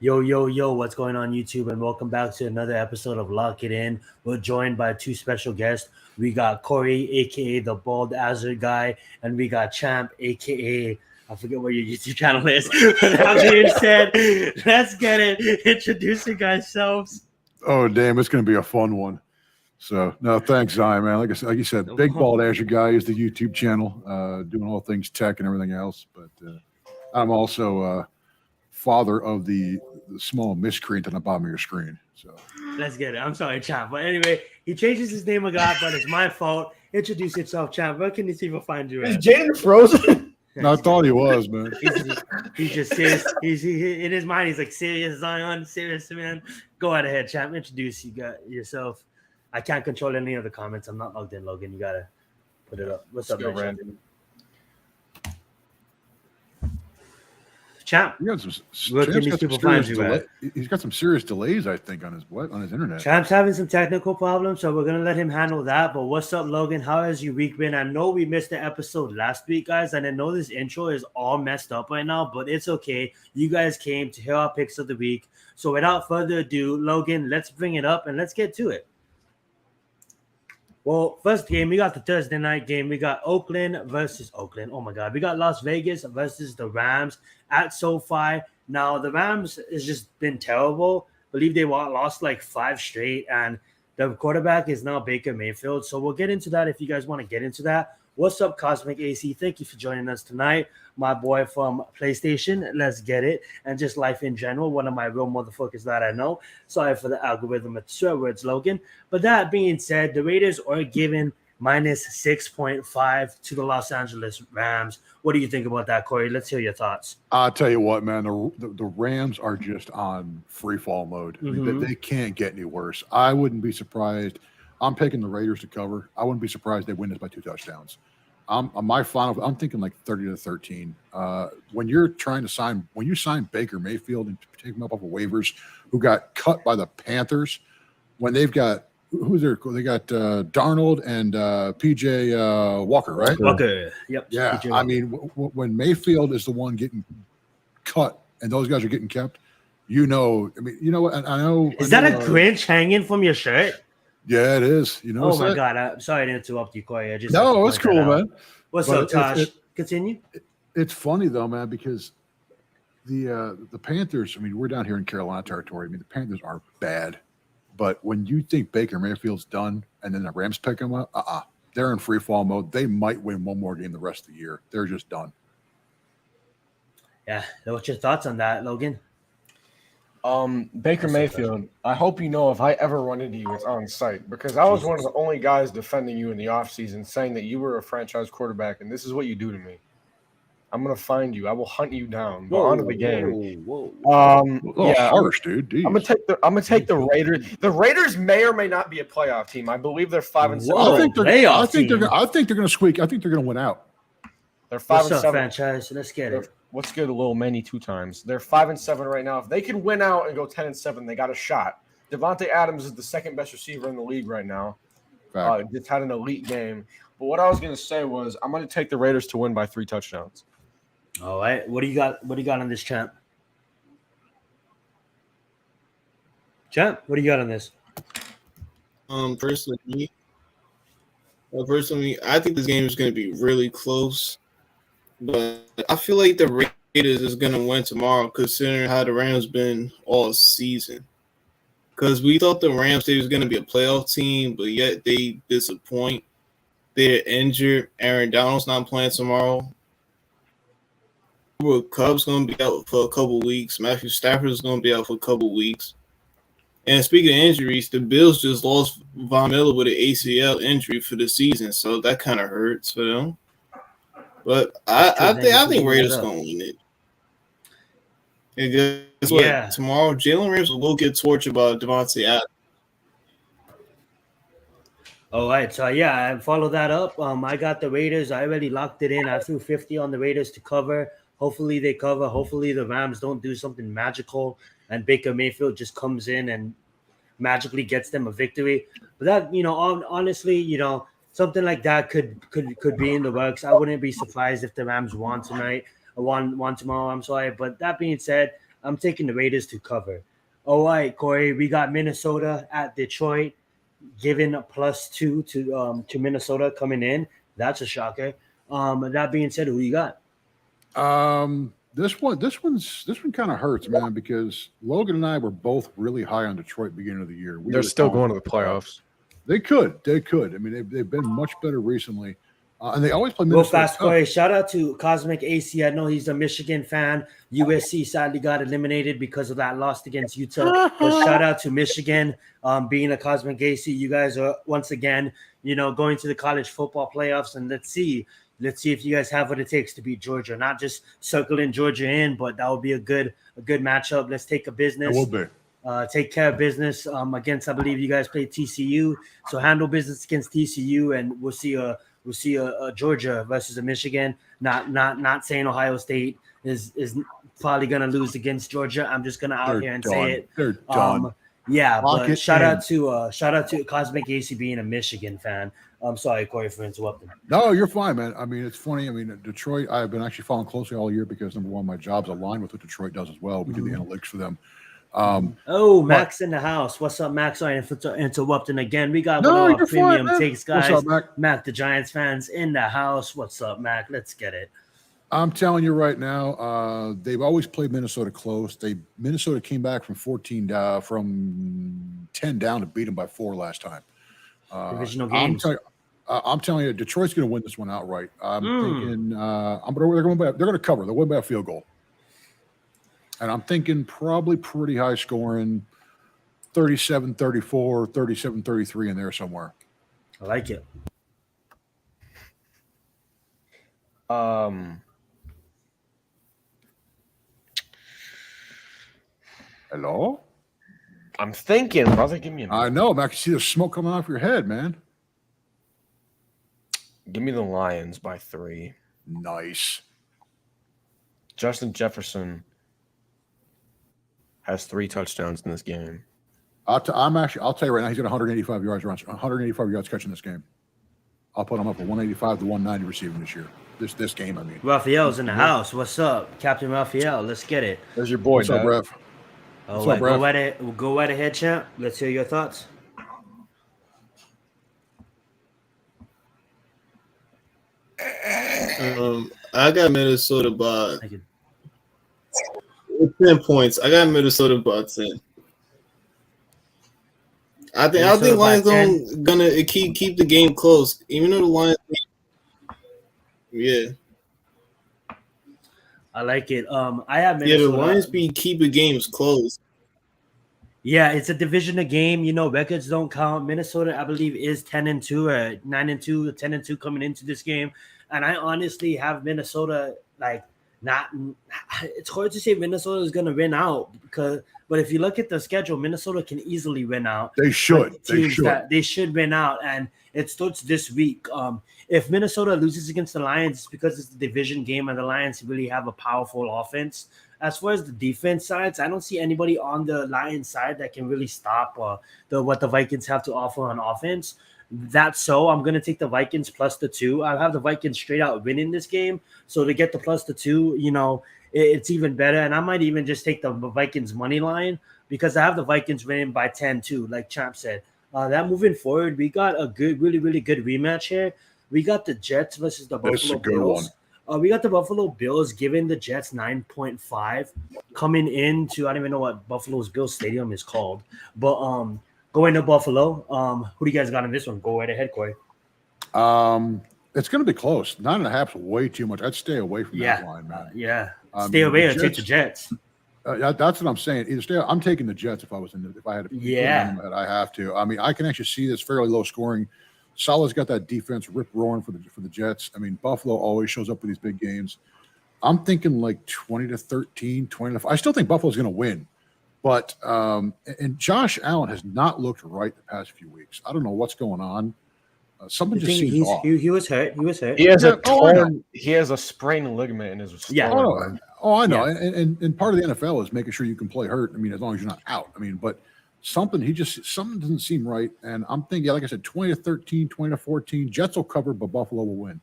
Yo, yo, yo, what's going on, YouTube? And welcome back to another episode of Lock It In. We're joined by two special guests. We got Corey, aka the Bald Azure Guy, and we got Champ, aka I forget what your YouTube channel is. But that being said, let's get it. Introduce your guys selves. Oh, damn, it's going to be a fun one. So, no, thanks, Zion, man. Like you said, Big Bald Azure Guy is the YouTube channel, doing all things tech and everything else. But I'm also father of the small miscreant on the bottom of your screen. So Let's get it. I'm sorry, Champ. But anyway, he changes his name a lot, but it's my fault. Introduce yourself, Champ. Where can these people find you Is at? Jaden frozen? no, I thought he was, man. He's just serious. In his mind, he's like serious Zion, serious man. Go right ahead, champ. Introduce yourself. I can't control any of the comments. I'm not logged in, Logan. You gotta put it up. What's up, Go, man? Randy. Champ? He got some, Where can Champ's these got some people find serious you delay. at? He's got some serious delays, I think, on his internet. Champ's having some technical problems, so we're gonna let him handle that. But what's up, Logan? How has your week been? I know we missed the episode last week, guys, and I know this intro is all messed up right now, but it's okay. You guys came to hear our picks of the week. So without further ado, Logan, let's bring it up and let's get to it. Well, first game, we got the Thursday night game. We got Oakland versus Oakland. Oh my God. We got Las Vegas versus the Rams at SoFi. Now, the Rams has just been terrible. I believe they lost like 5 straight, and the quarterback is now Baker Mayfield. So we'll get into that if you guys want to get into that. What's up, Cosmic AC? Thank you for joining us tonight. My boy from PlayStation. Let's get it. And just life in general. One of my real motherfuckers that I know. Sorry for the algorithm at swear words, Logan. But that being said, the Raiders are given minus 6.5 to the Los Angeles Rams. What do you think about that, Corey? Let's hear your thoughts. I'll tell you what, man, the Rams are just on free fall mode. I mean, they can't get any worse. I wouldn't be surprised. I'm picking the Raiders to cover. I wouldn't be surprised they win this by 2 touchdowns. I'm thinking like 30-13. When you sign Baker Mayfield and take him up off of waivers, who got cut by the Panthers, when they've got they got Darnold and PJ Walker, right? Walker. Yep. Yeah, PJ I mean, when Mayfield is the one getting cut and those guys are getting kept, I mean, you know what? I know. Is that a Grinch hanging from your shirt? Yeah, it is. You know. Oh my God! I'm sorry to interrupt you, Corey. No, it's cool, man. What's up, Tosh? Continue. It's funny though, man, because the Panthers. I mean, we're down here in Carolina territory. I mean, the Panthers are bad, but when you think Baker Mayfield's done, and then the Rams pick him up, they're in free fall mode. They might win one more game the rest of the year. They're just done. Yeah. What's your thoughts on that, Logan? Baker Mayfield, I hope you know if I ever run into you, it's on site because I was one of the only guys defending you in the offseason saying that you were a franchise quarterback and this is what you do to me. I'm going to find you. I will hunt you down. Go on to the game. Harsh, dude. Jeez. I'm gonna take the Raiders. The Raiders may or may not be a playoff team. I believe they're 5-7. I think they're going to squeak. I think they're going to win out. They're 5-7. What's up, franchise? Let's get it. Let's get a little many 2 times. They're 5-7 right now. If they can win out and go 10-7, they got a shot. Devontae Adams is the second best receiver in the league right now. Just had an elite game. But what I was going to say was I'm going to take the Raiders to win by 3 touchdowns. All right. What do you got? What do you got on this, Champ? Champ, what do you got on this? Personally, I think this game is going to be really close. But I feel like the Raiders is going to win tomorrow considering how the Rams been all season. Because we thought the Rams, they was going to be a playoff team, but yet they disappoint. They're injured. Aaron Donald's not playing tomorrow. Cubs going to be out for a couple weeks. Matthew Stafford is going to be out for a couple weeks. And speaking of injuries, the Bills just lost Von Miller with an ACL injury for the season, so that kind of hurts for them. But I think Raiders gonna win it. And guess what? Yeah. Tomorrow, Jalen Ramsey will get tortured by Devontae Adams. All right. So, yeah, I follow that up. I got the Raiders. I already locked it in. I threw 50 on the Raiders to cover. Hopefully they cover. Hopefully the Rams don't do something magical and Baker Mayfield just comes in and magically gets them a victory. But that, honestly, something like that could be in the works. I wouldn't be surprised if the Rams won tonight or won tomorrow. I'm sorry. But that being said, I'm taking the Raiders to cover. All right, Corey, we got Minnesota at Detroit, giving a +2 to Minnesota coming in. That's a shocker. That being said, who you got? This one kind of hurts, man, because Logan and I were both really high on Detroit beginning of the year. They're still going to the playoffs. They could. I mean, they've been much better recently, and they always play Real Minnesota. fast, Corey. Shout out to Cosmic AC. I know he's a Michigan fan. USC sadly got eliminated because of that loss against Utah. But shout out to Michigan, being a Cosmic AC. You guys are once again, going to the college football playoffs, and let's see if you guys have what it takes to beat Georgia. Not just circling Georgia in, but that would be a good matchup. Let's take a business. It will be. Take care of business against. I believe you guys play TCU, so handle business against TCU, and we'll see a Georgia versus a Michigan. Not saying Ohio State is probably gonna lose against Georgia. I'm just gonna out here and say it. They're done. Yeah, but shout out to Cosmic AC being a Michigan fan. I'm sorry, Corey, for interrupting. No, you're fine, man. I mean, it's funny. I mean, Detroit, I've been actually following closely all year because, number one, my job's aligned with what Detroit does as well. We do the analytics for them. Max in the house. What's up, Max? Sorry for interrupting again. We got one of our premium takes, guys. What's up, Mac, the Giants fans in the house. What's up, Mac? Let's get it. I'm telling you right now, they've always played Minnesota close. Minnesota came back from 10 down to beat them by 4 last time. Divisional games. I'm telling you, Detroit's going to win this one outright. I'm thinking they're going to cover. They'll win by a field goal. And I'm thinking probably pretty high scoring, 37-34, 37-33 in there somewhere. I like it. Hello? I'm thinking, brother. Give me a minute. I know, man. I can see the smoke coming off your head, man. Give me the Lions by 3. Nice. Justin Jefferson has 3 touchdowns in this game. I'll tell you right now, he's got 185 yards runs, 185 yards catching this game. I'll put him up at 185 to 190 receiving this year. This game, I mean. Raphael's in the house. What's up, Captain Raphael? Let's get it. There's your boy. What's up, Rev? Oh, wait, go right ahead, champ. Let's hear your thoughts. I got Minnesota by 10 points. I got Minnesota by 10. I think Lions gonna keep the game close, even though the Lions. Yeah. I like it. I have Minnesota. Yeah, the Lions keep the games close. Yeah, it's a divisional game. Records don't count. Minnesota, I believe, is 10-2 or 9-2, 10-2 coming into this game. And I honestly have Minnesota not. It's hard to say Minnesota is going to win out but if you look at the schedule, Minnesota can easily win out. They should. They should win out, and it starts this week. If Minnesota loses against the Lions, it's because it's the division game, and the Lions really have a powerful offense. As far as the defense sides, I don't see anybody on the Lions side that can really stop what the Vikings have to offer on offense. That's so I'm going to take the Vikings plus the 2. I have the Vikings straight out winning this game. So to get the plus the 2, it's even better. And I might even just take the Vikings money line because I have the Vikings winning by 10 too, like Champ said. That moving forward, we got a good, really, really good rematch here. We got the Jets versus the Buffalo Bills. We got the Buffalo Bills giving the Jets 9.5 coming into, I don't even know what Buffalo's Bills Stadium is called, but going to Buffalo. Who do you guys got in this one? Go right ahead, Corey. It's going to be close. 9.5 is way too much. I'd stay away from that line, man. Stay away or take the Jets. That's what I'm saying. I'm taking the Jets if I had to. I have to. I mean, I can actually see this fairly low scoring. Salah's got that defense rip roaring for the Jets. I mean, Buffalo always shows up for these big games. I'm thinking like 20-13, 20-5. I still think Buffalo's going to win, but and Josh Allen has not looked right the past few weeks. I don't know what's going on. Something just seems off. He was hurt. He has a sprained ligament in his. Yeah. I know. Yeah. And part of the NFL is making sure you can play hurt. I mean, as long as you're not out. I mean, but something doesn't seem right. And I'm thinking, like I said, 20-13, 20-14. Jets will cover, but Buffalo will win.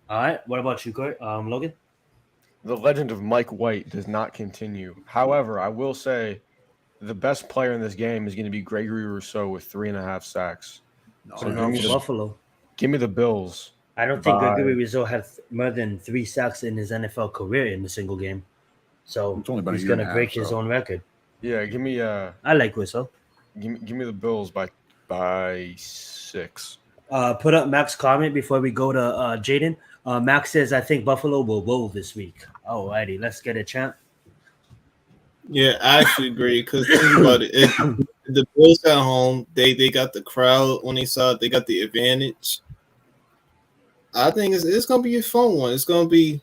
All right. What about you, Logan? the legend of Mike White does not continue. However, I will say the best player in this game is going to be Gregory Rousseau with 3.5 sacks. No, So give going me for the- Buffalo. Give me the Bills. I don't think Bye. Gregory Rizzo had more than 3 sacks in his NFL career in a single game. So It's only been a he's year and going a to break half, his so. own record. Yeah, give me I like Rizzo. give me the Bills by 6. Put up Mac's comment before we go to Jaden. Max says, I think Buffalo will roll this week. Alrighty, let's get it, champ. Yeah, I actually agree because think about it. If the Bills got home, they got the crowd on their side, they got the advantage. I think it's gonna be a fun one. It's gonna be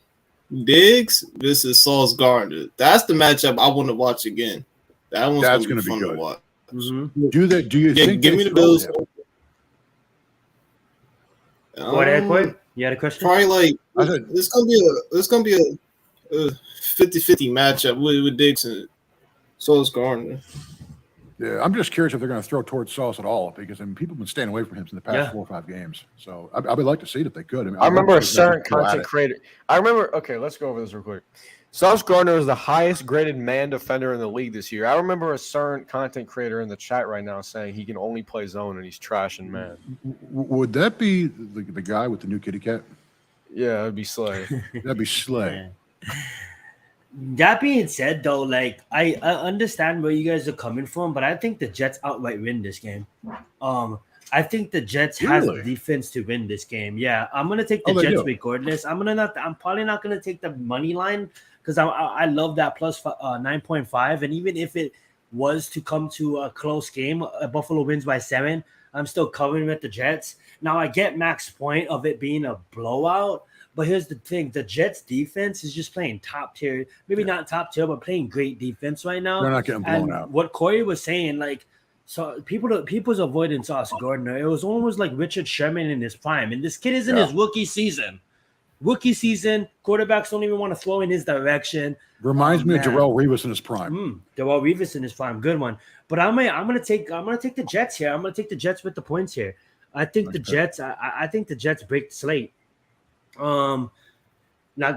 Diggs versus Sauce Gardner. That's the matchup I want to watch again. That one's That's gonna be gonna be fun good. to watch. Mm-hmm. Do you Yeah, think give they me the throw Bills. him? Go ahead, Corey. You had a question? Probably like I said- it's gonna be a 50-50 matchup with Diggs and Sauce Gardner. Yeah, I'm just curious if they're going to throw towards Sauce at all because people have been staying away from him in the past Yeah. 4 or 5 games. So I would like to see it if they could. I remember a I'd certain go at content it. creator. Okay, let's go over this real quick. Sauce Gardner is the highest graded man defender in the league this year. I remember a certain content creator in the chat right now saying he can only play zone and he's trash and man. Would that be the guy with the new kitty cat? Yeah, it'd be Slay. That'd be Slay. Yeah. That being said, though, like I understand where you guys are coming from, but I think the Jets outright win this game. I think the Jets has the Really? defense to win this game. Yeah, I'm gonna take the Oh, they Jets do? regardless. I'm probably not gonna take the money line because I love that plus 9.5, and even if it was to come to a close game, Buffalo wins by 7. I'm still covering with the Jets. Now I get Mac's point of it being a blowout. But here's the thing: the Jets' defense is just playing top tier. Maybe not top tier, but playing great defense right now. They're not getting blown And out. what Corey was saying, like, so people's avoiding Sauce Gardner. It was almost like Richard Sherman in his prime, and this kid is in Yeah. his rookie season. Quarterbacks don't even want to throw in his direction. Reminds me of man. Jarrell Revis in his prime. Darrell Revis in his prime, good one. But I'm gonna take the Jets here. I'm gonna take the Jets with the points here. I think the Okay. Jets. I think the Jets break the slate. Not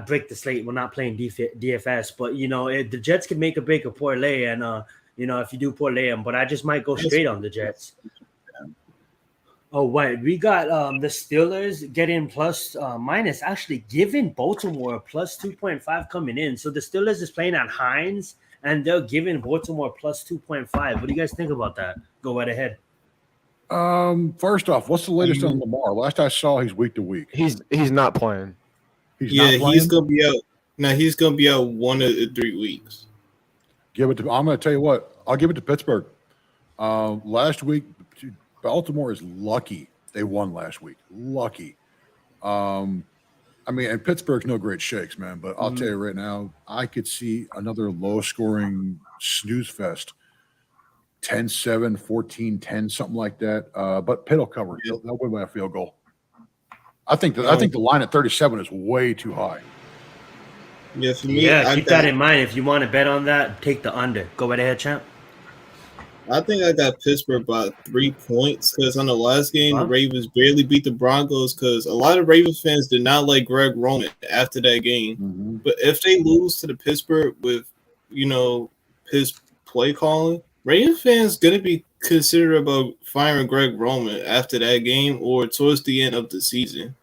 break the slate. We're not playing DFS, but the Jets can make a break a parlay, and if you do parlay them, but I just might go straight on the Jets. Oh, wait, we got the Steelers getting plus minus, actually giving Baltimore plus 2.5 coming in. So the Steelers is playing at Heinz, and they're giving Baltimore plus 2.5. What do you guys think about that? Go right ahead. First off, what's the latest on Lamar? Last I saw, he's week to week. He's not playing. He's Yeah, not playing? he's gonna be out. Now he's gonna be out 1 of the 3 weeks. I'm going to tell you what. I'll give it to Pittsburgh. Last week, Baltimore is lucky they won last week. Lucky. And Pittsburgh's no great shakes, man. But I'll tell you right now, I could see another low-scoring snooze fest. 10-7, 14-10, something like that. But Pitt will cover. Yeah. They'll win by a field goal. I think the line at 37 is way too high. Yeah, for me, Yeah, I keep got- that in mind. If you want to bet on that, take the under. Go right ahead, champ. I think I got Pittsburgh by 3 points because on the last game, Huh? the Ravens barely beat the Broncos because a lot of Ravens fans did not like Greg Roman after that game. But if they lose to the Pittsburgh with, his play calling, Ravens fans going to be considered about firing Greg Roman after that game or towards the end of the season.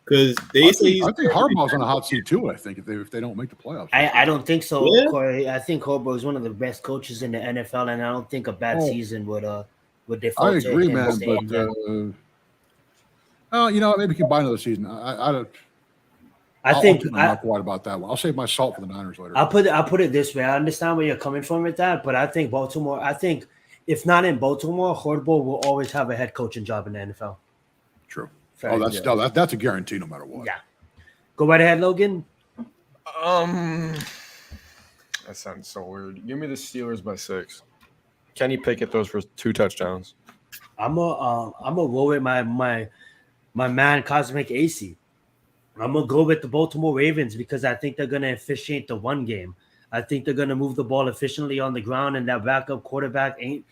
Because I think Harbaugh's on a hot seat too. I think if they don't make the playoffs, I don't think so, Yeah. Corey. I think Harbaugh is one of the best coaches in the NFL, and I don't think a bad Oh. season would default. I agree, to him man. staying there. But maybe we can buy another season. I don't. I think I'm not quite about that one. I'll save my salt for the Niners later. I'll put it this way. I understand where you're coming from with that, but I think Baltimore. I think if not in Baltimore, Harbaugh will always have a head coaching job in the NFL. True. Fair. That's a guarantee no matter what. Yeah. Go right ahead, Logan. That sounds so weird. Give me the Steelers by 6. Kenny Pickett throws for 2 touchdowns. I'm a roll with my man Cosmic AC. I'm gonna go with the Baltimore Ravens because I think they're gonna officiate the one game. I think they're gonna move the ball efficiently on the ground, and that backup quarterback ain't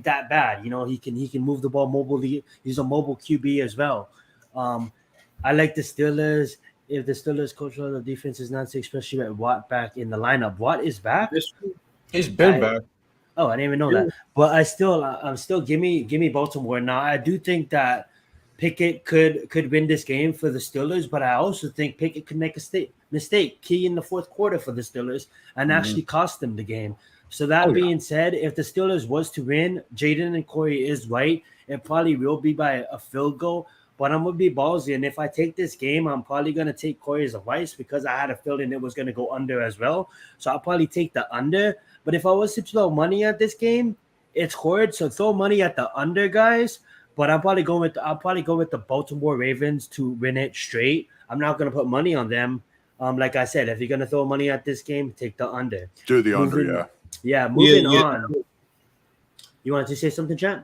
that bad. He can move the ball mobilely. He's a mobile QB as well. I like the Steelers if the Steelers coach of the defense is not sick, especially with Watt back in the lineup. Watt is back. He's been back. Oh, I didn't even know that. But I'm still give me Baltimore. Now I do think that Pickett could win this game for the Steelers, but I also think Pickett could make a mistake key in the fourth quarter for the Steelers and actually cost them the game. So that being said, if the Steelers was to win, Jaden and Corey is right. It probably will be by a field goal, but I'm gonna be ballsy. And if I take this game, I'm probably gonna take Corey's advice because I had a feeling it was gonna go under as well. So I'll probably take the under. But if I was to throw money at this game, it's Horde. So throw money at the under, guys. But I'll probably go with the Baltimore Ravens to win it straight. I'm not gonna put money on them. Like I said, if you're gonna throw money at this game, take the under. Do the under, yeah. Yeah, moving on. You wanted to say something, Chat?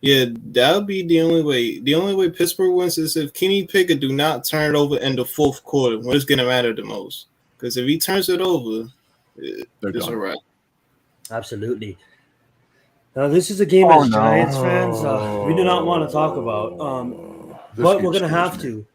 Yeah, that would be the only way. The only way Pittsburgh wins is if Kenny Pickett do not turn it over in the fourth quarter when it's going to matter the most. Because if he turns it over, it's all right. Absolutely. Now, this is a game as Giants fans we do not want to talk about. But we're going to have to.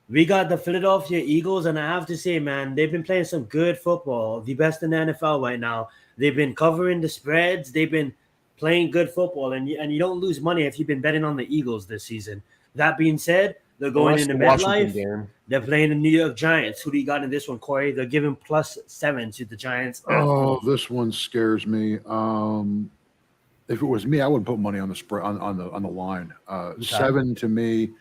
We got the Philadelphia Eagles, and I have to say, man, they've been playing some good football, the best in the NFL right now. They've been covering the spreads. They've been playing good football, and you don't lose money if you've been betting on the Eagles this season. That being said, they're going into MetLife. They're playing the New York Giants. Who do you got in this one, Corey? They're giving +7 to the Giants. Oh, this one scares me. If it was me, I wouldn't put money on the spread on the line. 7 to me.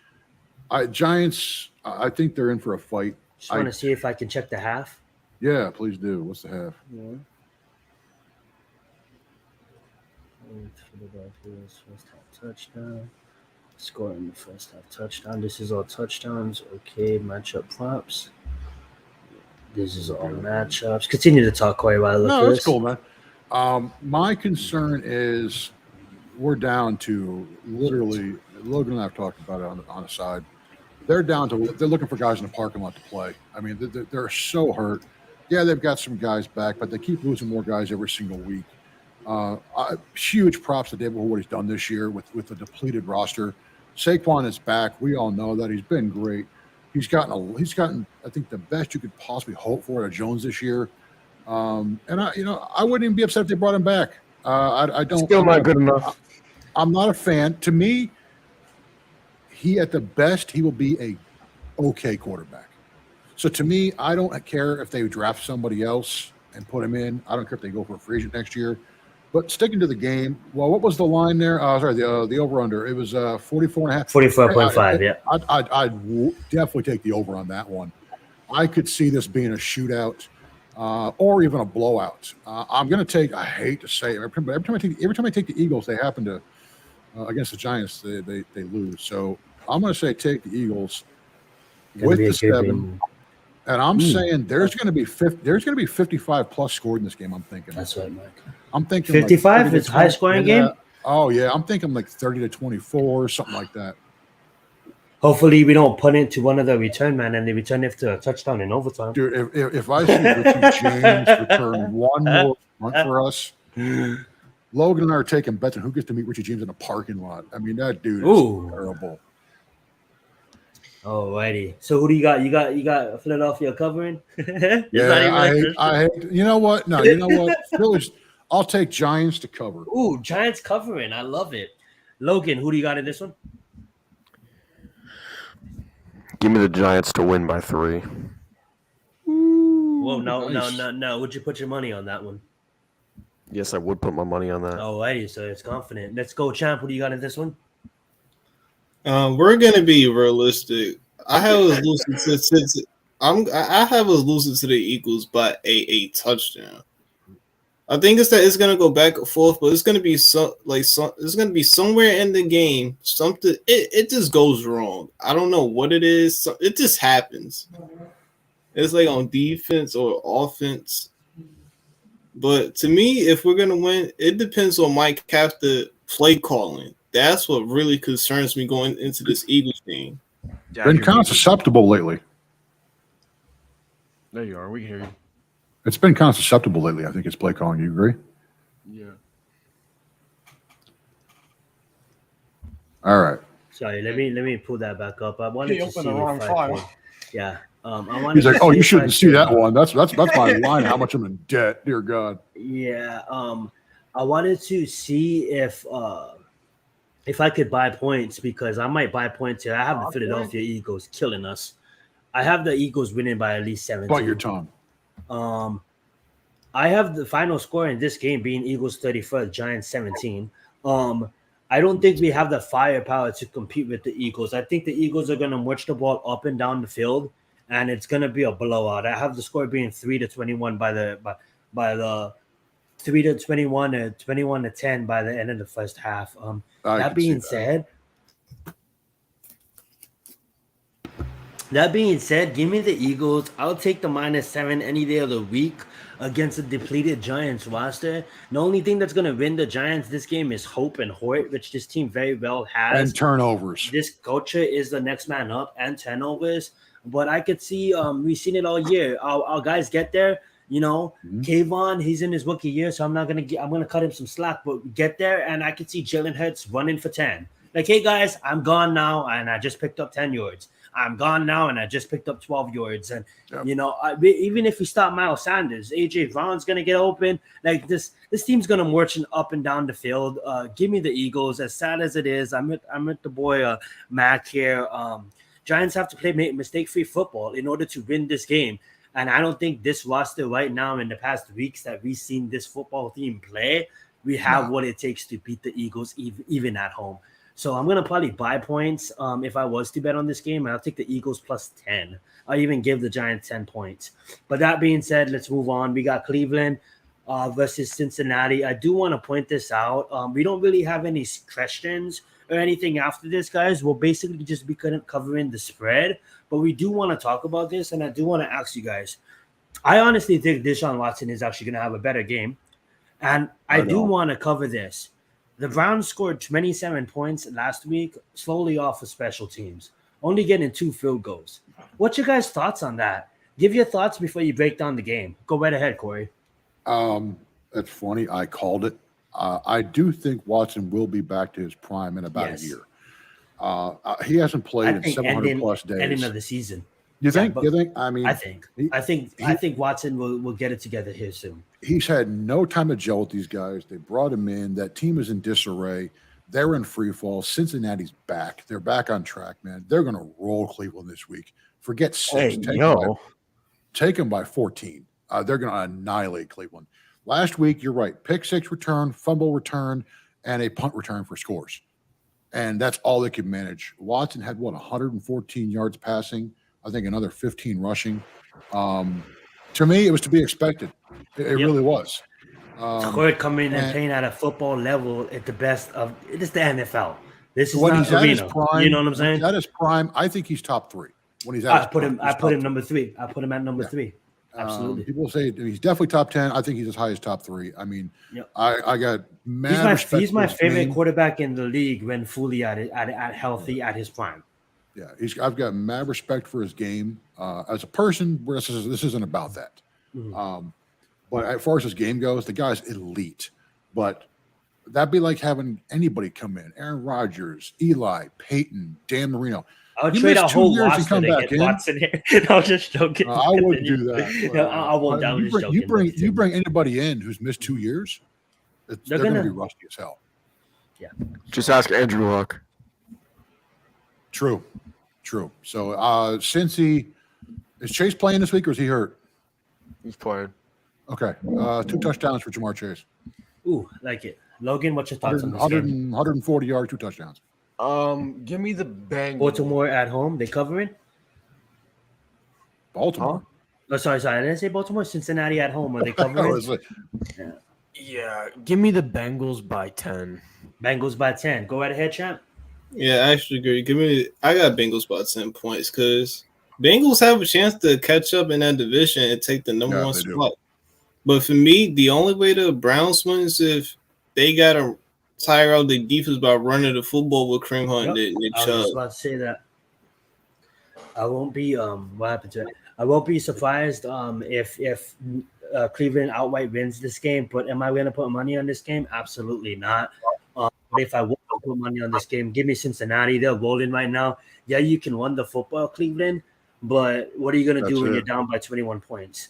Giants. I think they're in for a fight. Just want to see if I can check the half. Yeah, please do. What's the half? Yeah. Philadelphia's first half touchdown. Score in the first half touchdown. This is all touchdowns. Okay, matchup props. This is all matchups. Continue to talk, Corey, while I look No, at that's cool, man. My concern is we're down to literally. Logan and I have talked about it on the side. They're down to. They're looking for guys in the parking lot to play. I mean, they're so hurt. Yeah, they've got some guys back, but they keep losing more guys every single week. Huge props to David for what he's done this year with the depleted roster. Saquon is back. We all know that he's been great. He's gotten I think the best you could possibly hope for out of Jones this year. And I wouldn't even be upset if they brought him back. I don't. Still not good enough. I'm not a fan. To me, he at the best he will be a okay quarterback. So to me, I don't care if they draft somebody else and put him in. I don't care if they go for a free agent next year. But sticking to the game, well, what was the line there? The over-under. It was 44.5. 44.5, yeah. I'd definitely take the over on that one. I could see this being a shootout or even a blowout. I'm going to take, I hate to say it, every time I take the Eagles, they happen to, against the Giants, they lose. So I'm going to say take the Eagles with the 7. And I'm saying there's going to be 55 plus scored in this game. I'm thinking. That's right, Mike. I'm thinking 55. It's a high scoring game. Oh yeah, I'm thinking like 30-24, something like that. Hopefully, we don't put it to one of the return man and they return it to a touchdown in overtime. Dude, if I see Richie James return one more run for us, Logan and I are taking bets on who gets to meet Richie James in a parking lot. I mean, that dude is terrible. Alrighty. So who do you got? You got Philadelphia covering? Yeah, I hate. You know what? No, you know what? Phillies. I'll take Giants to cover. Ooh, Giants covering. I love it. Logan, who do you got in this one? Give me the Giants to win by 3. Whoa, no. Would you put your money on that one? Yes, I would put my money on that. Alrighty, so it's confident. Let's go, Champ. Who do you got in this one? We're gonna be realistic. I have us losing to the Eagles by a touchdown. I think it's gonna go back and forth, but it's gonna be it's gonna be somewhere in the game. Something it just goes wrong. I don't know what it is. It just happens. It's like on defense or offense. But to me, if we're gonna win, it depends on Mike Kafka play calling. That's what really concerns me going into this Eagles game. Been kind of susceptible lately. There you are. We can hear you. It's been kind of susceptible lately. I think it's play calling. You agree? Yeah. All right. Sorry, let me pull that back up. I wanted to see the wrong file. Yeah. I wanted He's like, to oh, see you if I shouldn't see could, that one. That's my line. How much I'm in debt, dear God. Yeah. I wanted to see if I could buy points because I might buy points here. I have the Philadelphia Eagles killing us. I have the Eagles winning by at least 17. Bite your tongue. I have the final score in this game being Eagles 31, Giants 17. I don't think we have the firepower to compete with the Eagles. I think the Eagles are going to march the ball up and down the field, and it's going to be a blowout. I have the score being 3-21 by the 3-21 or 21-10 by the end of the first half. That being said, give me the Eagles. I'll take the -7 any day of the week against a depleted Giants roster. The only thing that's going to win the Giants this game is hope and Hort, which this team very well has. And turnovers. This culture is the next man up and turnovers. But I could see we've seen it all year. Our guys get there. You know, Kayvon, he's in his rookie year, so I'm gonna cut him some slack. But get there, and I could see Jalen Hurts running for 10. Like, hey guys, I'm gone now, and I just picked up 10 yards. I'm gone now, and I just picked up 12 yards. And even if we stop Miles Sanders, AJ Brown's gonna get open. Like this team's gonna march up and down the field. Give me the Eagles. As sad as it is, I'm with the boy Mac here. Giants have to play mistake-free football in order to win this game. And I don't think this roster right now in the past weeks that we've seen this football team play, we have what it takes to beat the Eagles even at home. So I'm going to probably buy points if I was to bet on this game. I'll take the Eagles plus 10. I'll even give the Giants 10 points. But that being said, let's move on. We got Cleveland versus Cincinnati. I do want to point this out. We don't really have any questions or anything after this, guys. We'll basically just be covering the spread. But we do want to talk about this, and I do want to ask you guys. I honestly think Deshaun Watson is actually going to have a better game. And I do want to cover this. The Browns scored 27 points last week, slowly off of special teams, only getting 2 field goals. What's your guys' thoughts on that? Give your thoughts before you break down the game. Go right ahead, Corey. That's funny. I called it. I do think Watson will be back to his prime in about a year. He hasn't played in 700 plus days. Ending of the season. You think? I mean, I think Watson will get it together here soon. He's had no time to gel with these guys. They brought him in. That team is in disarray. They're in free fall. Cincinnati's back. They're back on track, man. They're going to roll Cleveland this week. Forget 6. Take them by 14. They're going to annihilate Cleveland. Last week, you're right. Pick 6 return, fumble return, and a punt return for scores. And that's all they could manage. Watson had, 114 yards passing. I think another 15 rushing. To me, it was to be expected. It really was. Corey coming in and playing at a football level at the best of – it is the NFL. This is when not he's at his arena. prime, you know what I'm saying? At his prime, I think he's top 3. When he's at I put him number 3. I put him at number 3. Absolutely. People say he's definitely top 10. I think he's as high as top 3. I mean, I got mad he's my favorite quarterback in the league when fully at healthy at his prime. Yeah, I've got mad respect for his game. As a person, this isn't about that. Mm-hmm. But as far as his game goes, the guy's elite. But that'd be like having anybody come in: Aaron Rodgers, Eli, Peyton, Dan Marino. I'll trade a whole roster to get Watson here. I'll just joking. I wouldn't do that. No, I won't. You bring anybody in who's missed 2 years, they're going to be rusty as hell. Yeah. Just ask Andrew Luck. True. So, Cincy, is Chase playing this week or is he hurt? He's playing. Okay. 2 touchdowns for Jamar Chase. Ooh, like it. Logan, what's your thoughts on this game? 140 yards, 2 touchdowns. Give me the Bengals. Baltimore at home. They covering? Baltimore. Oh, sorry. I didn't say Baltimore. Cincinnati at home. Are they covering? Yeah. Give me the Bengals by 10. Bengals by 10. Go right ahead, champ. Yeah, I actually agree. I got Bengals by 10 points because Bengals have a chance to catch up in that division and take the number 1 spot. But for me, the only way the Browns win is if they got to tire out the defense by running the football with Kareem Hunt and Nick Chubb. I was about to say that. I won't be what happened to it? I won't be surprised if Cleveland outright wins this game. But am I going to put money on this game? Absolutely not. But if I want to put money on this game, give me Cincinnati. They're rolling right now. Yeah, you can run the football, Cleveland, But what are you going to do That's when it. you're down by 21 points?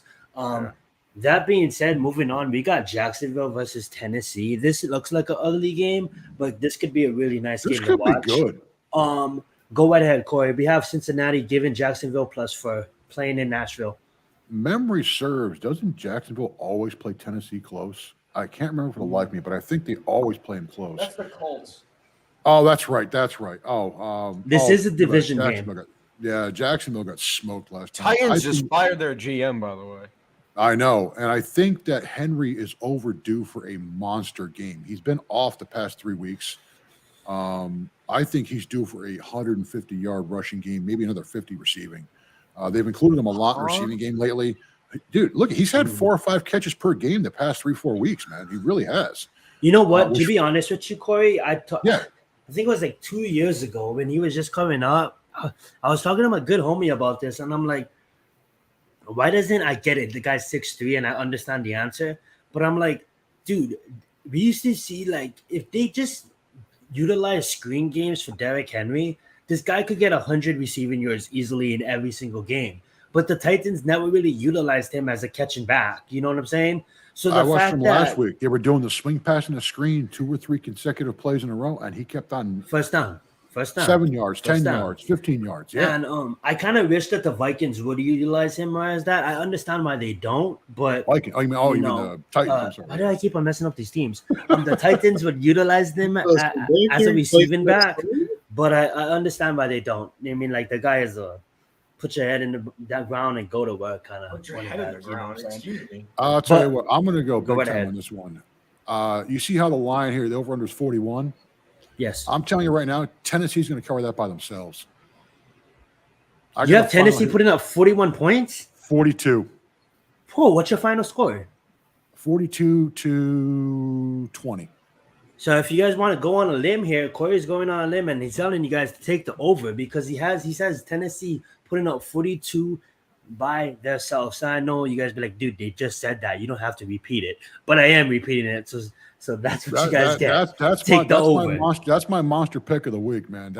That being said, moving on, we got Jacksonville versus Tennessee. This looks like an ugly game, but this could be a really nice This game to could be watch. good. Go right ahead, Corey. We have Cincinnati giving Jacksonville plus for playing in Nashville. Memory serves, doesn't Jacksonville always play Tennessee close? I can't remember for the life of me, but I think they always play them close. That's the Colts. Oh, that's right. That's right. Oh, This is a division game. Jacksonville got smoked last time. Titans just fired their GM, by the way. I know, and I think that Henry is overdue for a monster game. He's been off the past 3 weeks. I think he's due for a 150-yard rushing game, maybe another 50 receiving. They've included him a lot in the receiving game lately. Dude, look, he's had 4 or 5 catches per game the past 3-4 weeks, man. He really has. You know what? To be honest with you, Corey, I think it was like 2 years ago when he was just coming up. I was talking to my good homie about this, and I'm like, why doesn't I get it? The guy's 6'3", and I understand the answer. But I'm like, dude, we used to see, like, if they just utilize screen games for Derrick Henry, this guy could get 100 receiving yards easily in every single game. But the Titans never really utilized him as a catching back. You know what I'm saying? So I watched him last week. They were doing the swing pass and the screen 2 or 3 consecutive plays in a row, and he kept on first down. 7 yards, 10 yards, 15 yards. Yeah. And I kind of wish that the Vikings would utilize him more as that. I understand why they don't, but Viking. Oh, you mean the Titans? Why do I keep on messing up these teams? The Titans would utilize them as a receiving back, but I understand why they don't. I mean, like, the guy is a put your head in that ground and go to work kind of. Put your head in the ground. Excuse me. I'll tell you what. I'm going to go big right time ahead. on this one. You see how the line here, the over/under is 41. Yes, I'm telling you right now, Tennessee's going to cover that by themselves. You have Tennessee putting up 41 points. 42. Oh, what's your final score? 42-20. So if you guys want to go on a limb here, Corey's going on a limb and he's telling you guys to take the over because he says Tennessee putting up 42 by themselves. So I know you guys be like, dude, they just said that. You don't have to repeat it. But I am repeating it. So that's what you guys get. That's my monster pick of the week, man.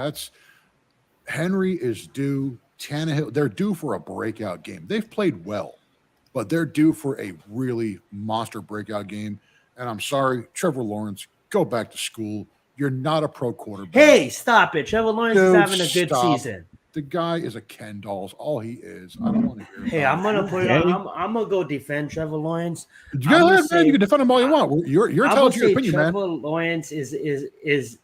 Henry is due. Tannehill, they're due for a breakout game. They've played well, but they're due for a really monster breakout game. And I'm sorry, Trevor Lawrence, go back to school. You're not a pro quarterback. Hey, stop it. Trevor Lawrence is having a good season. The guy is a Ken Dolls. All he is. I don't want to hear it. Hey, I'm gonna put it on. I'm gonna go defend Trevor Lawrence. You can defend him all you want. You're entitled to your opinion, man. Trevor Lawrence is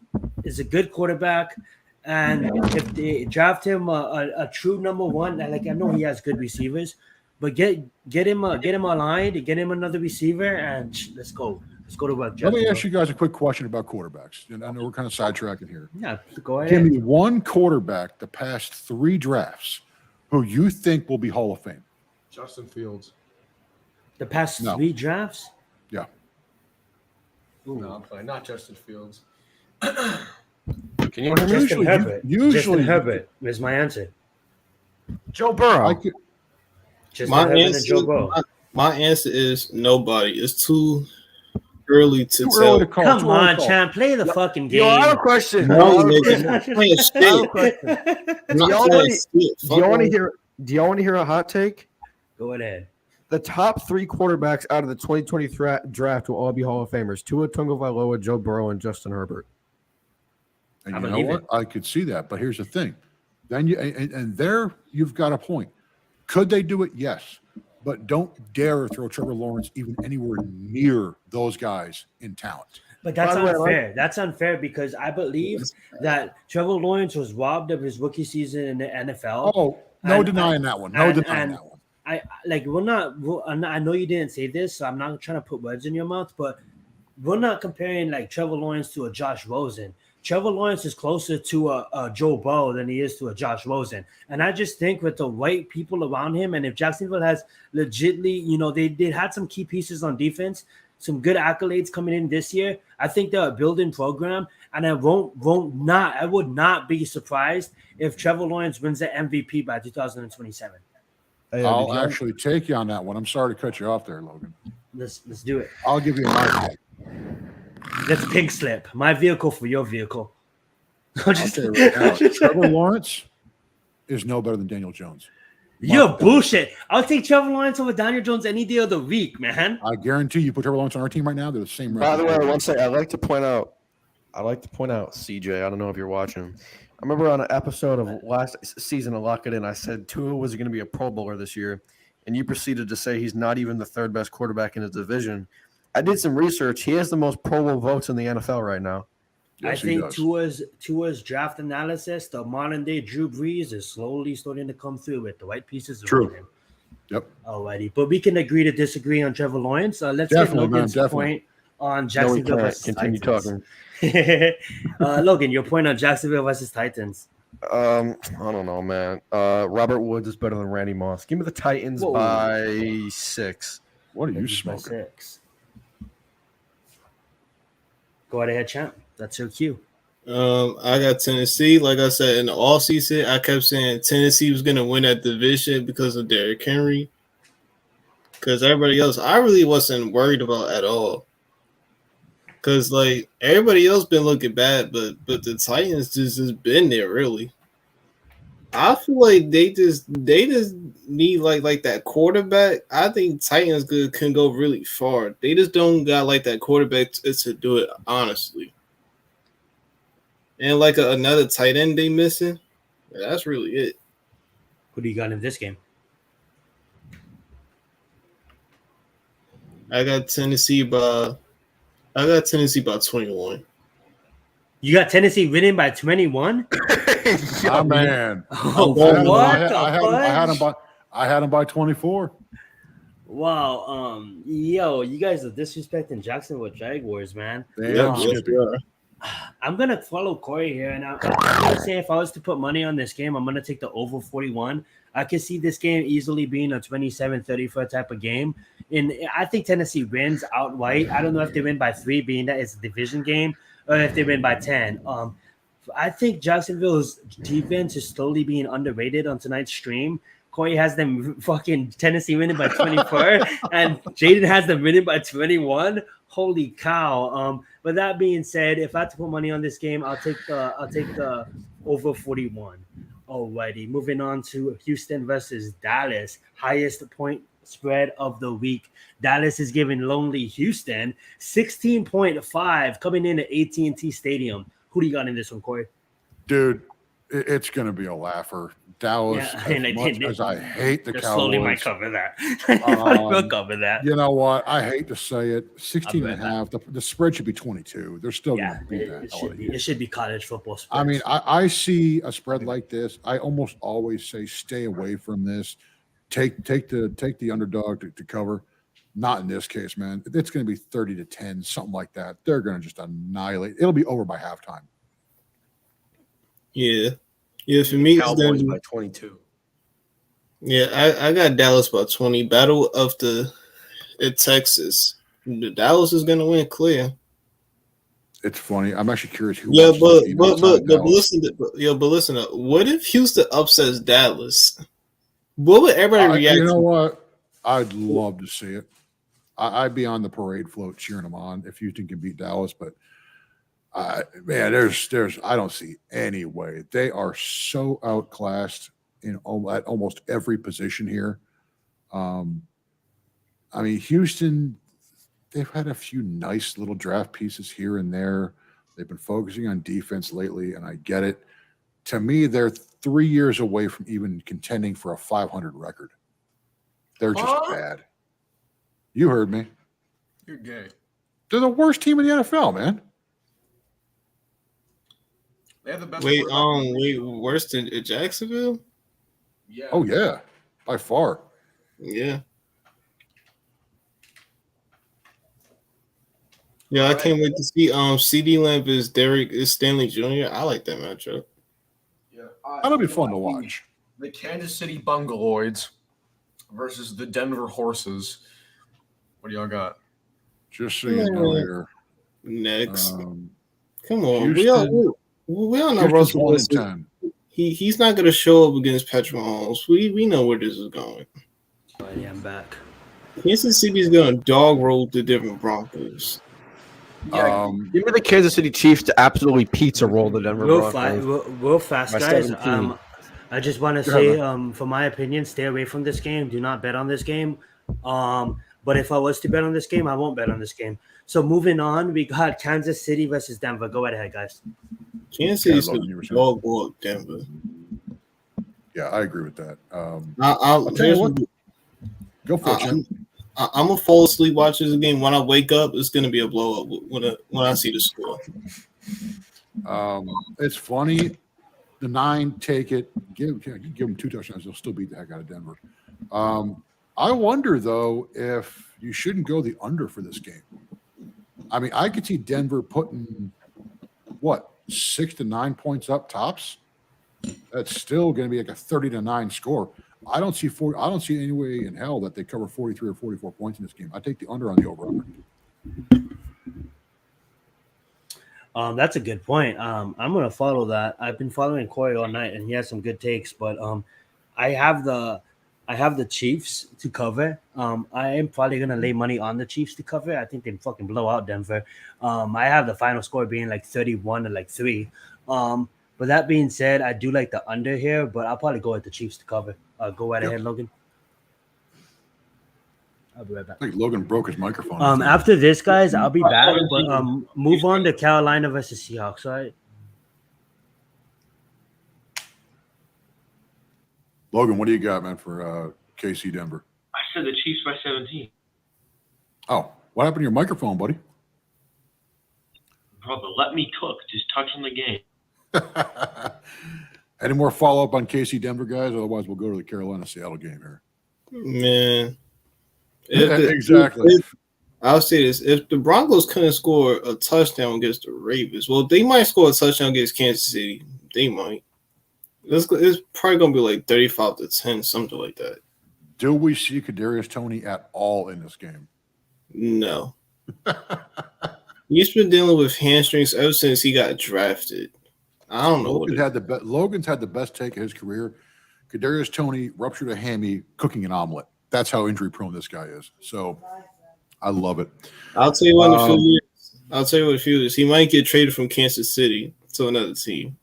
a good quarterback, and if they draft him a true number one, like, I know he has good receivers, but get him aligned, get him another receiver, and let's go. Let's go to work. Let me ask you guys a quick question about quarterbacks. And I know we're kind of sidetracking here. Yeah, go ahead. Give me one quarterback the past 3 drafts who you think will be Hall of Fame. Justin Fields. The past 3 drafts? Yeah. Ooh. No, I'm playing. Not Justin Fields. Can you Justin Herbert? Justin Herbert is my answer. Joe Burrow. My answer is nobody. It's too early to tell. Come on, champ. Play the fucking game. Yo, I have a question. No, Do y'all want to hear a hot take? Go ahead. The top 3 quarterbacks out of the 2020 draft will all be Hall of Famers: Tua Tagovailoa, Joe Burrow, and Justin Herbert. And you know what? I could see that, but here's the thing. Then there you've got a point. Could they do it? Yes. But don't dare throw Trevor Lawrence even anywhere near those guys in talent. But that's unfair. That's unfair because I believe that Trevor Lawrence was robbed of his rookie season in the NFL. Oh, no denying that one. No denying that one. I know you didn't say this, so I'm not trying to put words in your mouth, but we're not comparing like Trevor Lawrence to a Josh Rosen. Trevor Lawrence is closer to a Joe Burrow than he is to a Josh Rosen. And I just think with the right people around him, and if Jacksonville has legitly, they had some key pieces on defense, some good accolades coming in this year. I think they're a building program, and I would not be surprised if Trevor Lawrence wins the MVP by 2027. I'll actually take you on that one. I'm sorry to cut you off there, Logan. Let's do it. I'll give you a nice pick. That's pink slip. My vehicle for your vehicle. I'll tell you right now, Trevor Lawrence is no better than Daniel Jones. You're Mark that. bullshit. I'll take Trevor Lawrence over Daniel Jones any day of the week, man. I guarantee you put Trevor Lawrence on our team right now, they're the same. By the way, record. one second. I'd like to point out, CJ. I don't know if you're watching. I remember on an episode of last season of Lock It In, I said Tua was going to be a Pro Bowler this year, and you proceeded to say he's not even the third best quarterback in his division. I did some research. He has the most Pro Bowl votes in the NFL right now. Yes, I he think does. Tua's draft analysis, the modern day Drew Brees, is slowly starting to come through with the right pieces. True. Around him. Yep. Alrighty, but we can agree to disagree on Trevor Lawrence. Let's Definitely, get Logan's man, definitely. point on No, we Jacksonville can't. versus Continue Titans. talking. Logan, your point on Jacksonville versus Titans. I don't know, man. Robert Woods is better than Randy Moss. Give me the Titans Whoa. by 6. What are you Titans by smoking? 6. Go right ahead, champ. That's your cue. I got Tennessee. Like I said, in the all season, I kept saying Tennessee was going to win that division because of Derrick Henry. Because everybody else, I really wasn't worried about at all. Because, like, everybody else been looking bad, but the Titans just been there, really. I feel like they just need, like that quarterback. I think Titans can go really far. They just don't got, like, that quarterback to do it, honestly. And like another tight end they missing. That's really it. Who do you got in this game? I got Tennessee by 21. You got Tennessee winning by 21? Ah, man. Oh, I what the fuck? I had him by 24. Wow. Yo, you guys are disrespecting Jacksonville Jaguars, man. Damn, Yes, Skippy. they are. I'm gonna follow Corey here, and I'm gonna say if I was to put money on this game, I'm gonna take the over 41. I can see this game easily being a 27-34 type of game, and I think Tennessee wins outright. I don't know if they win by 3, being that it's a division game, or if they win by 10. I think Jacksonville's defense is slowly being underrated on tonight's stream. Corey has them fucking Tennessee winning by 24, and Jaden has them winning by 21. Holy cow! But that being said, if I had to put money on this game, I'll take the over 41. Alrighty, moving on to Houston versus Dallas, highest point spread of the week. Dallas is giving lonely Houston 16.5 coming in at AT&T Stadium. Who do you got in this one, Corey? Dude, it's going to be a laugher. Dallas, Yeah, and as much as I hate the They slowly might Cowboys, cover that. We'll cover that. you know what? I hate to say it. 16 and a bet half. The spread should be 22. They're still going Yeah, to beat that. it should be college football. I mean, spreads. I see a spread like this. I almost always say stay away from this. Take the underdog to cover. Not in this case, man. It's going to be 30-10, something like that. They're going to just annihilate. It'll be over by halftime. Yeah. Yeah, for me, it's gonna Cowboys be, by 22. yeah, I got Dallas by 20. Battle of Texas. Dallas is gonna win clear. It's funny. I'm actually curious who. Yeah, watches but the game outside of Dallas. listen. What if Houston upsets Dallas? What would everybody react? You know to? what? I'd love to see it. I'd be on the parade float cheering them on if Houston can beat Dallas. But man, there's I don't see any way. They are so outclassed at almost every position here. I mean, Houston, they've had a few nice little draft pieces here and there. They've been focusing on defense lately, and I get it. To me, they're 3 years away from even contending for a 500 record. They're just bad. You heard me. You're gay. They're the worst team in the NFL, man. They have the best. Wait, worse than Jacksonville? Yeah. Oh, yeah, by far. Yeah. Yeah, I can't wait to see CD Lamb is Stanley Jr. I like that matchup. Yeah. That'll be fun to watch. The Kansas City Bungaloids versus the Denver Horses. What do y'all got? Just so you know here. Next. Um, Come on. Houston- We all know Houston's Russell 1 and Wilson. 10. He's not going to show up against Patrick Mahomes. We know where this is going. Alrighty, I'm back. Kansas City's going to dog roll the different Broncos. Yeah, give me the Kansas City Chiefs to absolutely pizza roll the Denver Real Broncos. fast, By guys. 17. I just want to say, for my opinion, stay away from this game. Do not bet on this game. But if I was to bet on this game, I won't bet on this game. So moving on, we got Kansas City versus Denver. Go right ahead, guys. Kansas City's dog walk Denver. Yeah, I agree with that. I'll tell you what. Go for it. I'm gonna fall asleep watching this game. When I wake up, it's gonna be a blowout when I see the score. It's funny. The 9 take it. Give them 2 touchdowns. They'll still beat the heck out of Denver. I wonder though if you shouldn't go the under for this game. I mean, I could see Denver putting 6 to 9 points up tops. That's still going to be like a 30-9 score. I don't see any way in hell that they cover 43 or 44 points in this game. I take the under on the over. That's a good point. I'm gonna follow that. I've been following Corey all night, and he has some good takes. But I have the Chiefs to cover. I am probably gonna lay money on the Chiefs to cover. I think they fucking blow out Denver. I have the final score being like 31 to 3. But that being said, I do like the under here, but I'll probably go with the Chiefs to cover. Go right ahead, Logan. I'll be right back. I think Logan broke his microphone. After this, guys, I'll be back. But move on to Carolina versus Seahawks, all right? Logan, what do you got, man, for KC Denver? I said the Chiefs by 17. Oh, what happened to your microphone, buddy? Brother, let me cook. Just touch on the game. Any more follow up on KC Denver, guys? Otherwise, we'll go to the Carolina Seattle game here. Man, exactly. I'll say this: if the Broncos couldn't score a touchdown against the Ravens, well, they might score a touchdown against Kansas City. They might. It's probably gonna be like 35 to 10, something like that. Do we see Kadarius Toney at all in this game? No. He's been dealing with hamstrings ever since he got drafted. I don't know. Logan's had the best take of his career. Kadarius Toney ruptured a hammy cooking an omelet. That's how injury prone this guy is. So I love it. I'll tell you what in a few years. He might get traded from Kansas City to another team.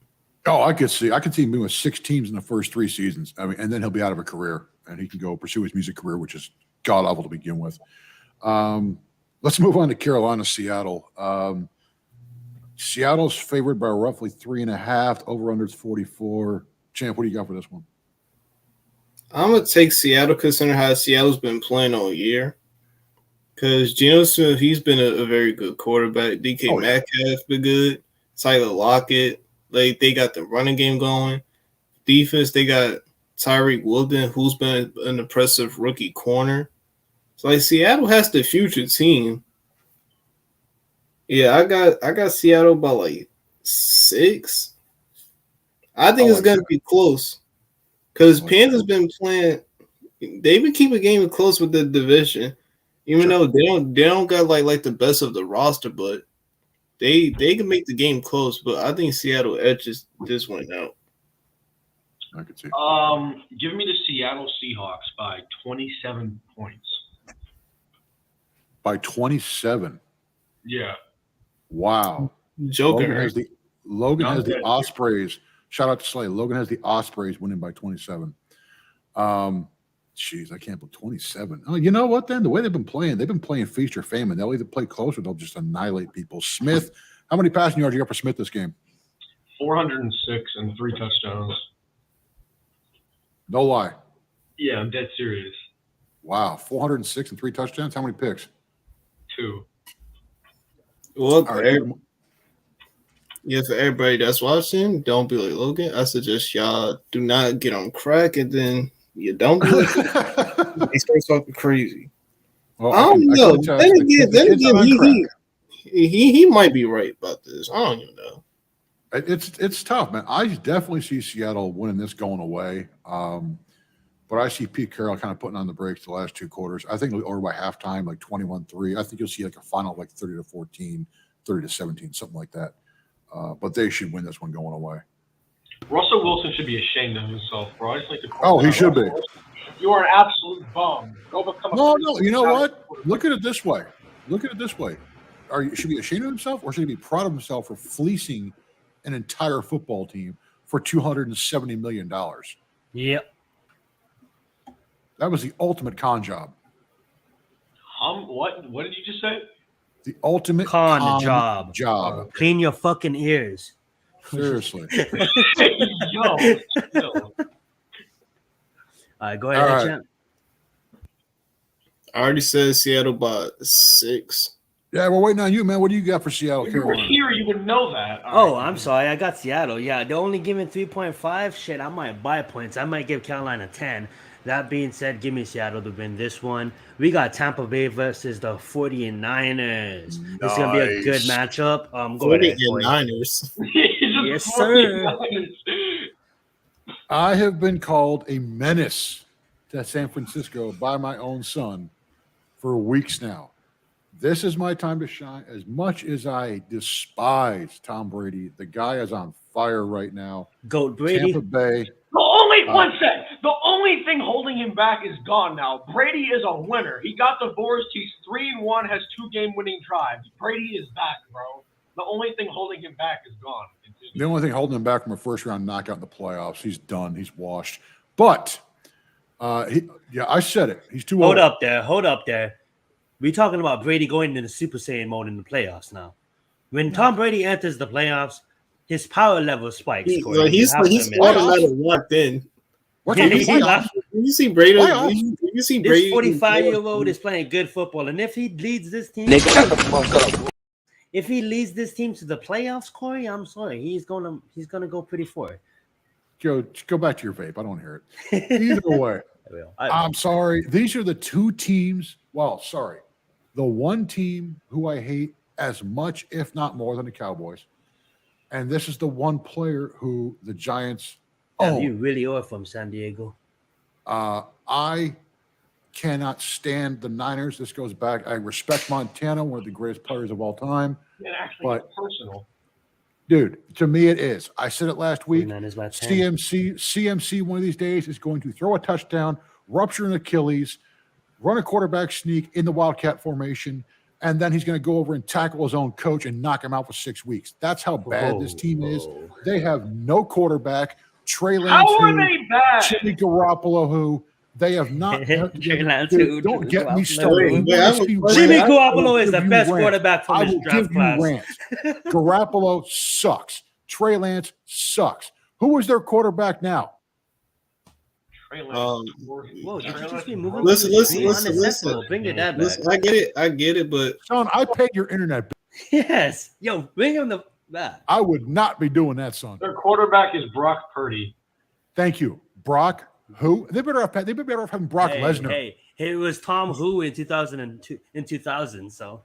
Oh, I could see him being with 6 teams in the first 3 seasons. I mean, and then he'll be out of a career and he can go pursue his music career, which is god awful to begin with. Let's move on to Carolina, Seattle. Seattle's favored by roughly 3.5. Over under 44. Champ, what do you got for this one? I'm gonna take Seattle considering how Seattle's been playing all year. Because Geno Smith, he's been a very good quarterback. DK Metcalf been good. Tyler Lockett, they got the running game going. Defense, they got Tyreek Wooden, who's been an impressive rookie corner. So Seattle has the future team. Yeah, I got Seattle by 6. I think it's gonna be close. Because Panthers been playing, they've been keeping game close with the division. Even though they don't got like the best of the roster, but they can make the game close. But I think Seattle edges this one out. I could see. Give me the Seattle Seahawks by 27 points. By 27. Yeah. Wow. Joker. Logan has the Ospreys. Shout out to Slay. Logan has the Ospreys winning by 27. Jeez, I can't believe 27. Oh, you know what then? The way they've been playing feast or famine. They'll either play close or they'll just annihilate people. Smith, how many passing yards you got for Smith this game? 406 and 3 touchdowns. No lie. Yeah, I'm dead serious. Wow. 406 and 3 touchdowns. How many picks? 2. Well, All right. for everybody that's watching, don't be like Logan. I suggest y'all do not get on crack, and then you don't do it. He starts talking crazy. Well, I don't know. Then again, he might be right about this. I don't even know. It's tough, man. I definitely see Seattle winning this going away. But I see Pete Carroll kind of putting on the brakes the last 2 quarters. I think over by halftime, like 21-3. I think you'll see like a final like 30-14, 30-17, something like that. But they should win this one going away. Russell Wilson should be ashamed of himself, bro. I just like to he should be. You are an absolute bum. Go become No. You know what? Look at it this way. Should he be ashamed of himself, or should he be proud of himself for fleecing an entire football team for $270 million. Yep. That was the ultimate con job. What did you just say? The ultimate Con job. job. Clean your fucking ears. Seriously. Yo. All right, go ahead, All right. champ. I already said Seattle by 6. Yeah, we're waiting on you, man. What do you got for Seattle, If you were Carolina? here, you would know that. Oh, I'm sorry. I got Seattle. Yeah, they're only giving 3.5. Shit, I might buy points. I might give Carolina 10. That being said, give me Seattle to win this one. We got Tampa Bay versus the 49ers. This is going to be a good matchup. Go ahead, boy. 49ers. Yes, sir. I have been called a menace to San Francisco by my own son for weeks now. This is my time to shine. As much as I despise Tom Brady, the guy is on fire right now. Goat Brady. Tampa Bay. The only thing holding him back is gone now. Brady is a winner. He got divorced. He's 3-1, has 2 game-winning drives. Brady is back, bro. The only thing holding him back is gone. The only thing holding him back from a first-round knockout in the playoffs. He's done. He's washed. But, I said it. He's too old. Hold up there. We're talking about Brady going into Super Saiyan mode in the playoffs now. When Tom Brady enters the playoffs, his power level spikes. Corey. He's automatically locked in. We're talking playoffs. You see Brady. Playoffs. You see This Brady. 45-year-old is playing good football, and if he leads this team, if he leads this team to the playoffs, Corey, I'm sorry, he's gonna go pretty far. Joe, just go back to your vape. I don't hear it. Either way, I'm sorry. These are the two teams. Well, sorry, the one team who I hate as much, if not more, than the Cowboys, and this is the one player who the Giants. You really are from San Diego. I cannot stand the Niners. This goes back. I respect Montana, one of the greatest players of all time. It actually But- is personal. Dude, to me it is. I said it last week. 49ers by 10. CMC one of these days is going to throw a touchdown, rupture an Achilles, run a quarterback sneak in the Wildcat formation, and then he's going to go over and tackle his own coach and knock him out for 6 weeks. That's how bad this team is. They have no quarterback. Trey Lance, How are they bad? Jimmy Garoppolo, who they have not. Trey Lance, Dude, don't get me started. Jimmy Garoppolo is the best quarterback I from this will draft give you class. rants. Garoppolo sucks. Trey Lance sucks. Who is their quarterback now? Trey Lance. Whoa, did you just be moving? Listen. Bring your dad back. Listen, I get it, but Son, I paid your internet bill. Yes. Yo, bring him the back. I would not be doing that, son. Their quarterback is Brock Purdy. Thank you. Brock, who? They better off having Brock Lesnar. Hey, it was Tom Who in 2002 in 2000. So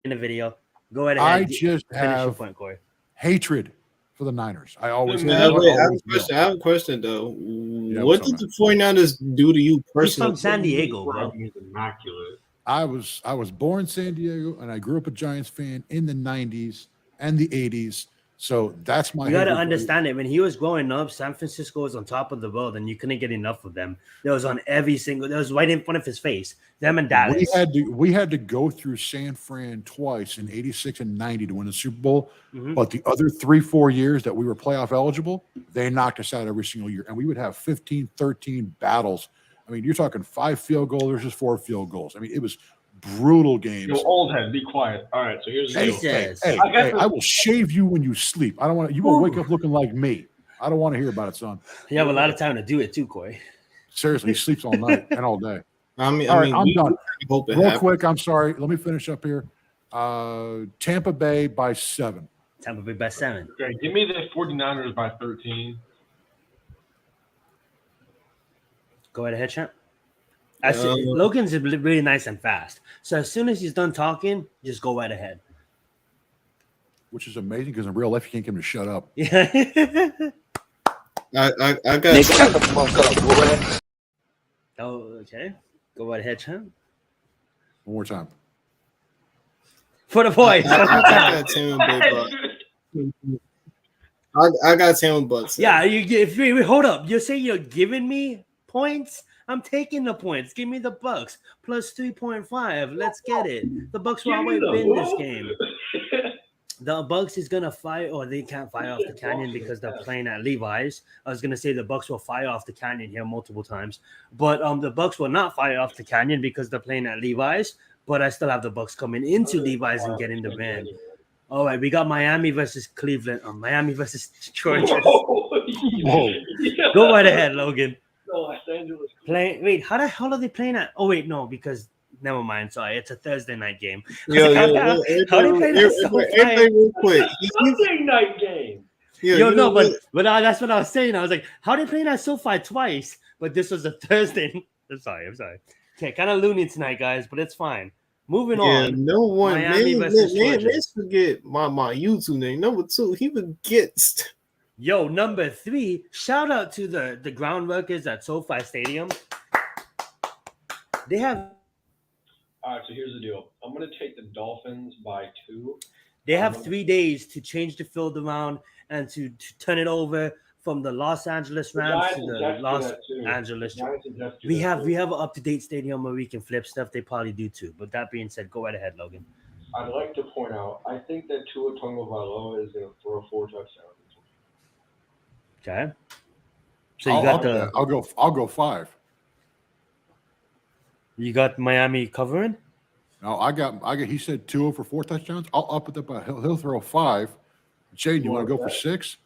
in the video, go ahead. I Finish just your have point, Corey. hatred for the Niners. I always Man, have. wait, I always will. have a question though. What what's did up, the 49ers do to you He's personally? from San Diego, bro. He's immaculate. I was born in San Diego, and I grew up a Giants fan in the 90s and the 80s. So that's my. You got to hatred for- understand it. When he was growing up, San Francisco was on top of the world, and you couldn't get enough of them. There was on every single. There was right in front of his face. Them and Dallas. We had to go through San Fran twice in 86 and 90 to win the Super Bowl. Mhm. But the other 3-4 years that we were playoff eligible, they knocked us out every single year. And we would have 15, 13 battles. I mean, you're talking 5 field goals versus 4 field goals. I mean, it was brutal games. Yo, old head, be quiet. All right, so here's the Hey, deal. Jesus. hey, I got hey, the- I will shave you when you sleep. I don't want you will wake up looking like me. I don't want to hear about it, son. You have a lot of time to do it too, Corey. Seriously, he sleeps all night and all day. I mean, All right, I'm done. Hope it Real happens. quick, I'm sorry. Let me finish up here. Tampa Bay by 7. Tampa Bay by 7. Okay, give me the 49ers by 13. Go right ahead, champ. I see, Logan's really nice and fast. So as soon as he's done talking, just go right ahead. Which is amazing because in real life you can't get him to shut up. Yeah. I got. Oh, okay. Go right ahead, champ. One more time. For the boys. I got Tampa Bay Bucks. I got Tampa Bucks. Yeah, wait, hold up. You're saying you're giving me points? I'm taking the points. Give me the Bucks plus 3.5. Let's get it. The Bucks will always win this game. The Bucks is gonna fire, or they can't fire off the canyon because they're playing at Levi's. I was gonna say the Bucks will fire off the canyon here multiple times, but the Bucks will not fire off the canyon because they're playing at Levi's. But I still have the Bucks coming into Levi's and getting the win. All right, we got Miami versus Cleveland. Miami versus Georgia. Whoa. Go right ahead, Logan. Los Angeles. Wait, how the hell are they playing at? Oh wait, no, because never mind. Sorry, it's a Thursday night game. Yo, How yo, they play that so everything real quick. Sunday night game. Yeah, Yo, you no, know what? but that's what I was saying. I was like, how they playing at SoFi twice? But this was a Thursday. I'm sorry. Okay, kind of loony tonight, guys, but it's fine. Moving on. No one. Miami versus Georgia. Let's forget my YouTube name. Number 2, he forgets. Yo, number 3. Shout out to the ground workers at SoFi Stadium. They have All right, so here's the deal. I'm going to take the Dolphins by 2. 3 days to change the field around and to turn it over from the Los Angeles Rams to the Los Angeles. We have an up-to-date stadium where we can flip stuff. They probably do too. But that being said, go right ahead, Logan. I'd like to point out, I think that Tua Tagovailoa is going to throw 4 touchdowns. Okay. So you got I'll go 5. You got Miami covering? No, I got. He said 2 for 4 touchdowns. I'll up it up. He'll throw 5. Shane, you want to go for 6?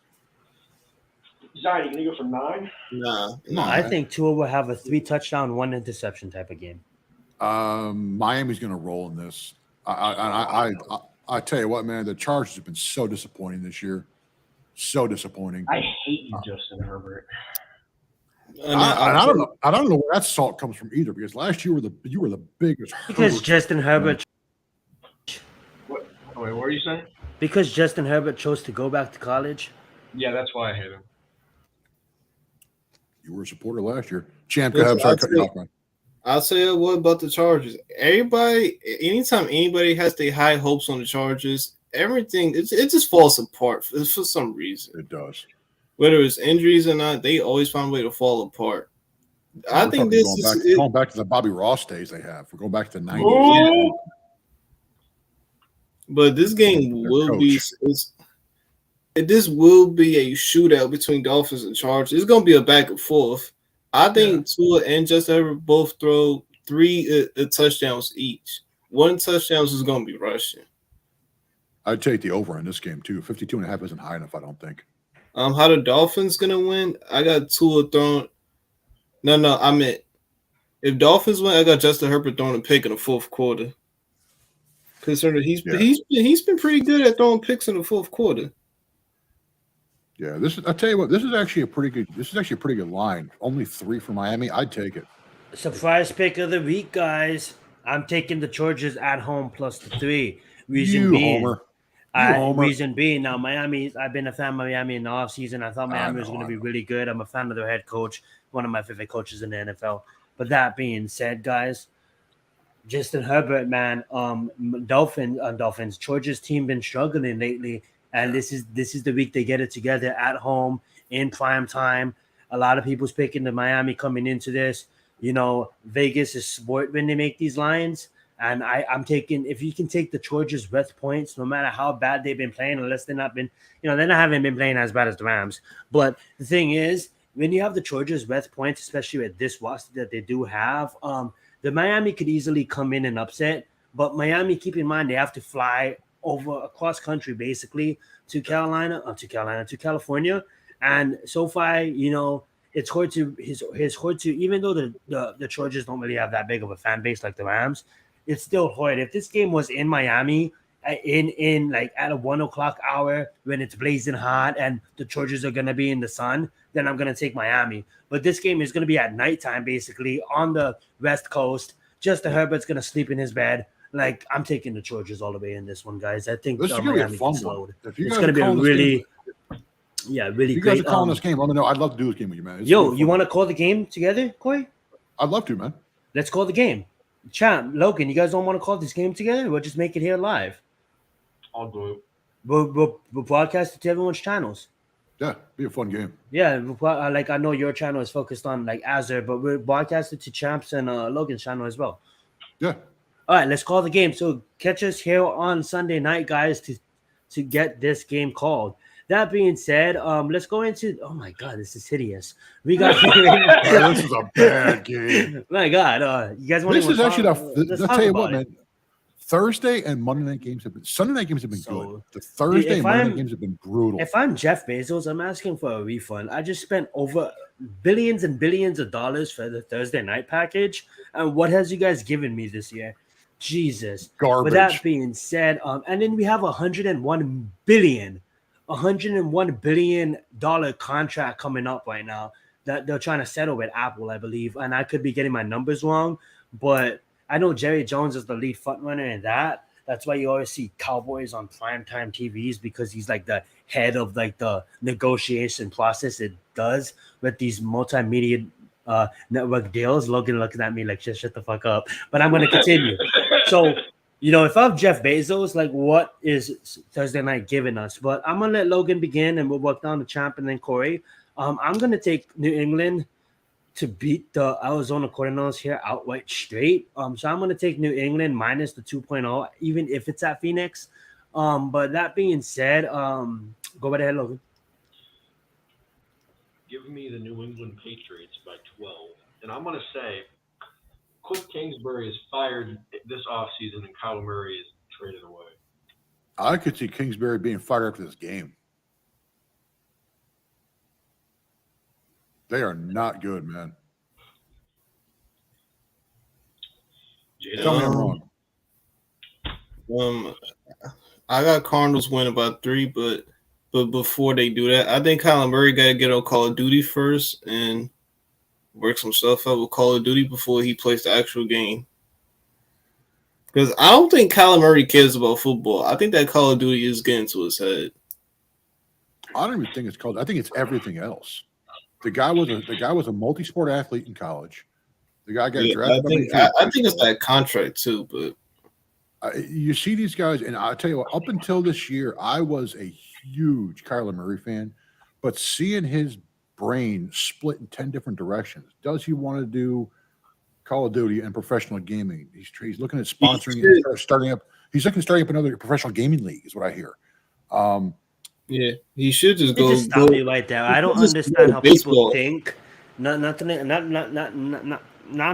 Zion, you going to go for 9? Nah. I think Tua will have a 3 touchdown, 1 interception type of game. Miami's going to roll in this. I tell you what, man, the Chargers have been so disappointing this year. So disappointing. I hate you, Justin Herbert. I don't know where that salt comes from either. Because last year you were the biggest. Because Herbert Justin Herbert. Wait, what are you saying? Because Justin Herbert chose to go back to college. Yeah, that's why I hate him. You were a supporter last year. Champ, Listen, I'm sorry, cut you off, man. I'll say what about the Chargers? Anytime anybody has their high hopes on the Chargers, everything it just falls apart for some reason. It does. Whether it's injuries or not, they always find a way to fall apart. I think this is going back to the Bobby Ross days they have. We're going back to the 90s. Ooh. But this game will be this will be a shootout between Dolphins and Chargers. It's going to be a back and forth. I think Tua and Justin Herbert both throw 3 touchdowns each. 1 touchdown is going to be rushing. I'd take the over in this game too. 52.5 isn't high enough, I don't think. How the Dolphins going to win? I got Tua throwing. No, I meant if Dolphins win, I got Justin Herbert throwing a pick in the 4th quarter. Considering he's been pretty good at throwing picks in the 4th quarter. Yeah, I tell you what, this is actually a pretty good line. Only 3 for Miami. I'd take it. Surprise pick of the week, guys. I'm taking the Chargers at home plus the 3. Reason being, now Miami. I've been a fan of Miami in the offseason. I thought Miami was going to be really good. I'm a fan of their head coach, one of my favorite coaches in the NFL. But that being said, guys, Justin Herbert, man, Dolphins, Chargers team been struggling lately, and this is the week they get it together at home in prime time. A lot of people's picking the Miami coming into this. You know, Vegas is sport when they make these lines. And I'm taking, if you can take the Chargers with points, no matter how bad they've been playing, unless they're not haven't been playing as bad as the Rams. But the thing is, when you have the Chargers with points, especially with this roster that they do have, the Miami could easily come in and upset. But Miami, keep in mind, they have to fly over across country, basically, to California. And so far, you know, it's hard to, even though the Chargers don't really have that big of a fan base like the Rams, it's still hard. If this game was in Miami, in like at a 1 o'clock hour when it's blazing hot and the Chargers are gonna be in the sun, then I'm gonna take Miami. But this game is gonna be at nighttime, basically on the West Coast. Justin Herbert's gonna sleep in his bed. Like, I'm taking the Chargers all the way in this one, guys. I think this is gonna be a fun one. It's gonna be a really you guys are calling this game. Let me know. I'd love to do this game with you, man. You want to call the game together, Corey? I'd love to, man. Let's call the game. Champ, Logan, you guys don't want to call this game together? We'll just make it here live. I'll do it. We'll broadcast it to everyone's channels. Yeah, be a fun game. Yeah, like I know your channel is focused on like Azure, but we'll broadcast it to Champ's and Logan's channel as well. Yeah. All right, let's call the game. So catch us here on Sunday night, guys, to to get this game called. That being said, let's go into. Oh my god, this is hideous. We got. Oh, this is a bad game. My god, you guys want This to? is actually let's I'll talk tell you about what, it. man. Thursday and Monday night games have been. Sunday night games have been So, good. The Thursday if and Monday I'm- night games have been brutal. If I'm Jeff Bezos, I'm asking for a refund. I just spent over billions and billions of dollars for the Thursday night package, and what has you guys given me this year? Jesus. Garbage. With that being said, and then we have $101 billion contract coming up right now that they're trying to settle with Apple, I believe. And I could be getting my numbers wrong, but I know Jerry Jones is the lead frontrunner in that. That's why you always see Cowboys on primetime TVs, because he's like the head of like the negotiation process it does with these multimedia network deals. Logan looking at me like, shut the fuck up. But I'm going to continue. So, if I'm Jeff Bezos, like, what is Thursday night giving us? But I'm going to let Logan begin, and we'll work down the champ and then Corey. I'm going to take New England to beat the Arizona Cardinals here outright straight. So I'm going to take New England minus the 2.0, even if it's at Phoenix. But that being said, go right ahead, Logan. Give me the New England Patriots by 12. And I'm going to say Cliff Kingsbury is fired this offseason and Kyler Murray is traded away. I could see Kingsbury being fired after this game. They are not good, man. Tell me I'm wrong. I got Cardinals winning by 3, but before they do that, I think Kyler Murray got to get on Call of Duty first and work some stuff out with Call of Duty before he plays the actual game. Because I don't think Kyler Murray cares about football. I think that Call of Duty is getting to his head. I don't even think it's called. I think it's everything else. The guy was a multi-sport athlete in college. The guy got drafted. I think it's that contract too, but you see these guys, and I'll tell you what. Up until this year, I was a huge Kyler Murray fan, but seeing his brain split in 10 different directions, does he want to do Call of Duty and professional gaming? He's looking at sponsoring and starting up. He's looking at starting up another professional gaming league, is what I hear. Yeah, he should just go. Just stop me right there. I don't understand how people think. I'm not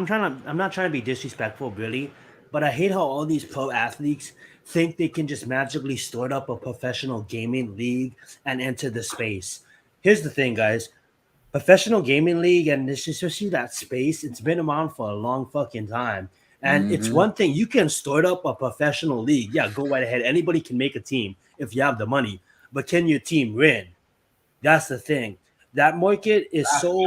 trying to be disrespectful, really, but I hate how all these pro athletes think they can just magically start up a professional gaming league and enter the space. Here's the thing, guys. Professional gaming league, and this especially that space, it's been around for a long fucking time. And it's one thing, you can start up a professional league. Yeah, go right ahead. Anybody can make a team if you have the money. But can your team win? That's the thing. That market is so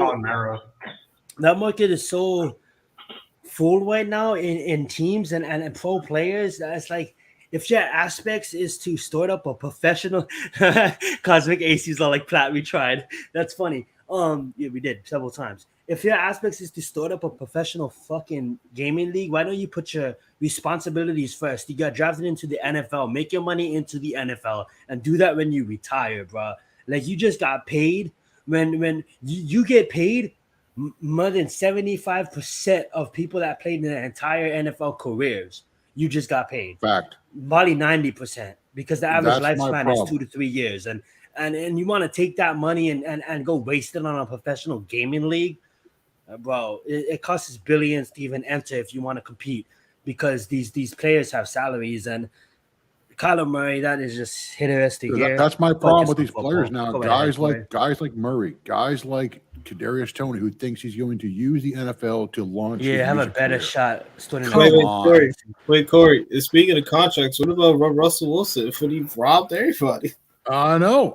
full right now in teams and pro players. That's like, if your aspects is to start up a professional Cosmic ACs are like, Platt, we tried. That's funny. Yeah, we did several times. If your aspects is to start up a professional fucking gaming league, why don't you put your responsibilities first? You got drafted into the NFL, make your money into the NFL, and do that when you retire, bro. Like, you just got paid. When you get paid, more than 75% of people that played in their entire NFL careers, you just got paid. Fact. Probably 90%, because the average That's lifespan is 2 to 3 years. And you want to take that money and go waste it on a professional gaming league, bro, it costs billions to even enter if you want to compete, because these players have salaries. And Kyler Murray, that is just interesting. That's my problem with these players now. Guys like Murray, guys like Kadarius Toney, who thinks he's going to use the NFL to launch. Yeah, have a better shot. Wait, Corey. Speaking of contracts, what about Russell Wilson? When he robbed everybody. I know.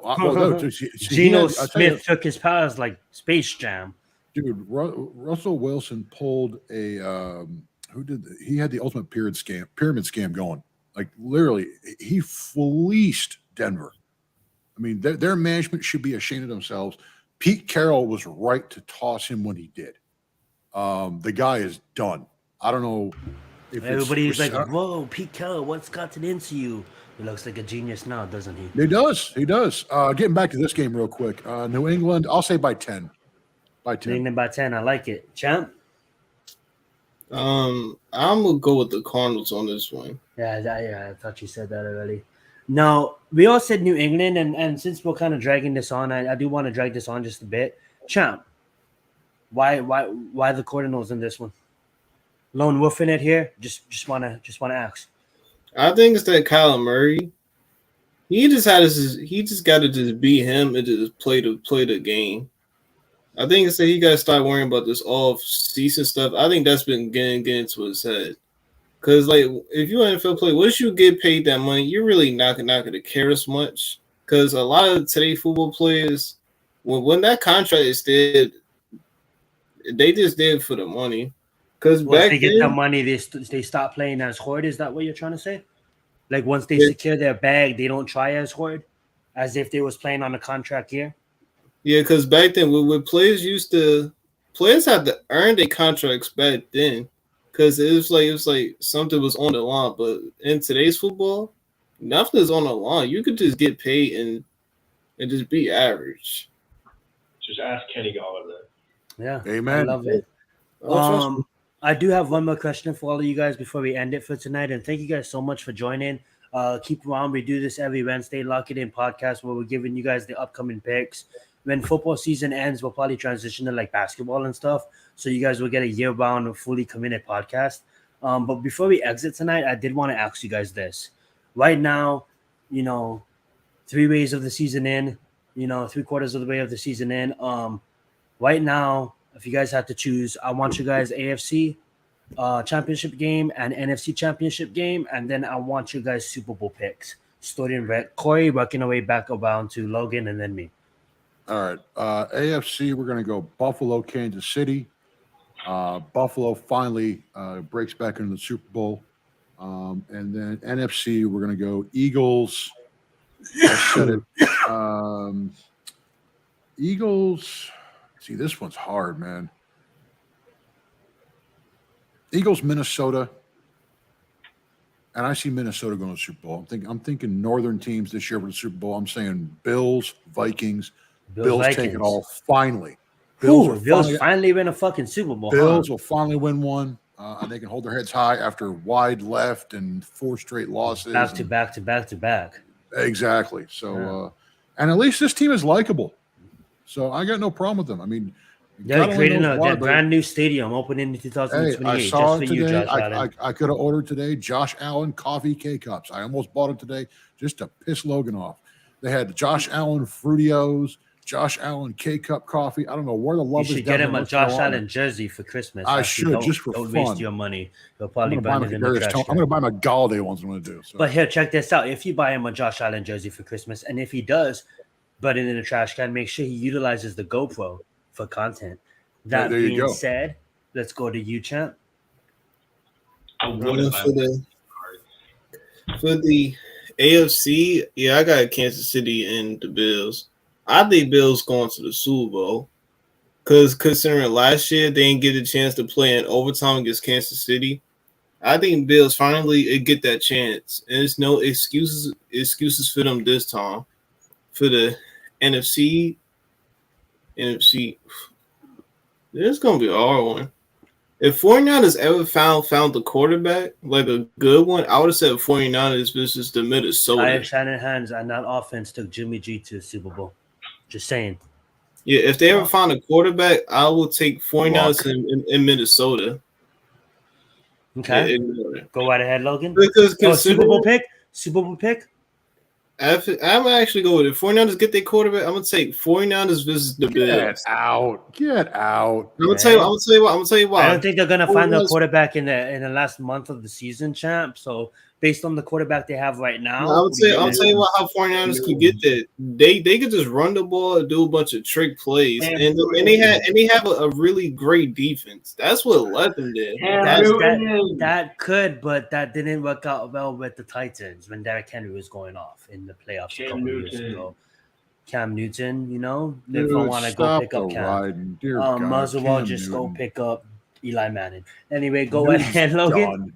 Geno Smith took his powers like Space Jam. Dude, Russell Wilson pulled a he had the ultimate pyramid scam going. Like, literally, he fleeced Denver. I mean, their management should be ashamed of themselves. Pete Carroll was right to toss him when he did. The guy is done. I don't know if everybody's like, whoa, Pete Carroll, what's gotten into you? He looks like a genius now, doesn't he? He does. Getting back to this game real quick. New England, I'll say by 10. New England by 10. I like it. Champ? I'm going to go with the Cardinals on this one. Yeah, I thought you said that already. Now, we all said New England, and since we're kind of dragging this on, I do want to drag this on just a bit. Champ, why the Cardinals in this one? Lone wolf in it here. Just wanna ask. I think it's that Kyler Murray. He just got to just be him and just play the game. I think it's that he got to start worrying about this off-season stuff. I think that's been getting into his head. Because, like, if you're an NFL player, once you get paid that money, you're really not going to care as much. Because a lot of today's football players, when that contract is dead, they just did it for the money. Because Once they get the money, they stop playing as hard. Is that what you're trying to say? Like, once they secure their bag, they don't try as hard as if they was playing on a contract year? Yeah, because back then, when players had to earn their contracts back then. Because it was like something was on the line, but in today's football, nothing is on the line. You could just get paid and just be average. Just ask Kenny Galladay. Yeah, Amen. I love it. I do have one more question for all of you guys before we end it for tonight, and thank you guys so much for joining. Keep around. We do this every Wednesday, Lock It In podcast, where we're giving you guys the upcoming picks. When football season ends, we'll probably transition to like basketball and stuff. So you guys will get a year-round, fully committed podcast. But before we exit tonight, I did want to ask you guys this. Right now, 3 ways of the season in, 3/4 of the way of the season in. Right now, if you guys have to choose, I want you guys AFC championship game and NFC championship game, and then I want you guys Super Bowl picks. Starting with Corey, working our way back around to Logan, and then me. All right. AFC, we're going to go Buffalo, Kansas City. Buffalo finally breaks back into the Super Bowl. And then NFC, we're going to go Eagles. I said it. Eagles. See, this one's hard, man. Eagles, Minnesota. And I see Minnesota going to the Super Bowl. I'm thinking northern teams this year for the Super Bowl. I'm saying Bills, Vikings. Bills take it all finally. Bills finally win a fucking Super Bowl. Bills will finally win one. And they can hold their heads high after wide left and 4 straight losses. Back to back. Exactly. So, and at least this team is likable. So I got no problem with them. I mean, they're creating a brand new stadium opening in 2028. Hey, I saw just it for today. You, Josh Allen. I could have ordered today Josh Allen coffee K-Cups. I almost bought it today just to piss Logan off. They had Josh Allen Fruitios, Josh Allen K-Cup coffee. I don't know where the love is. You should get him a Josh Allen jersey for Christmas. I should, just for don't fun. Waste your money. He'll probably burn it in the trash. I'm going to buy my Galladay ones. I'm going to do. So. But here, check this out. If you buy him a Josh Allen jersey for Christmas, and if he does burn it in the trash can, make sure he utilizes the GoPro for content. That being said, let's go to you, champ. For the AFC, I got Kansas City and the Bills. I think Bills going to the Super Bowl because considering last year they didn't get a chance to play in overtime against Kansas City. I think Bills finally get that chance, and there's no excuses for them this time. For the NFC, it's gonna be a hard one. If 49ers ever found the quarterback, like a good one, I would have said 49ers versus the Minnesota. I have Shanahan's and that offense took Jimmy G to the Super Bowl. Just saying. Yeah, if they ever find a quarterback, I will take 49ers in Minnesota. Okay. Go right ahead, Logan. Because Super Bowl pick? I'm actually go with it. 49ers get their quarterback. I'm gonna take 49ers versus the Bills. Get out. I'm gonna tell you why. I don't think they're gonna find the quarterback in the last month of the season, champ. So based on the quarterback they have right now, I'll tell you what, how 49ers can get that. They could just run the ball and do a bunch of trick plays, and they have a really great defense. That's what led them there. That could, but that didn't work out well with the Titans when Derrick Henry was going off in the playoffs a couple years ago. Cam Newton, if I want to go pick up Cam, might as well just go pick up Eli Manning. Anyway, go ahead, Logan.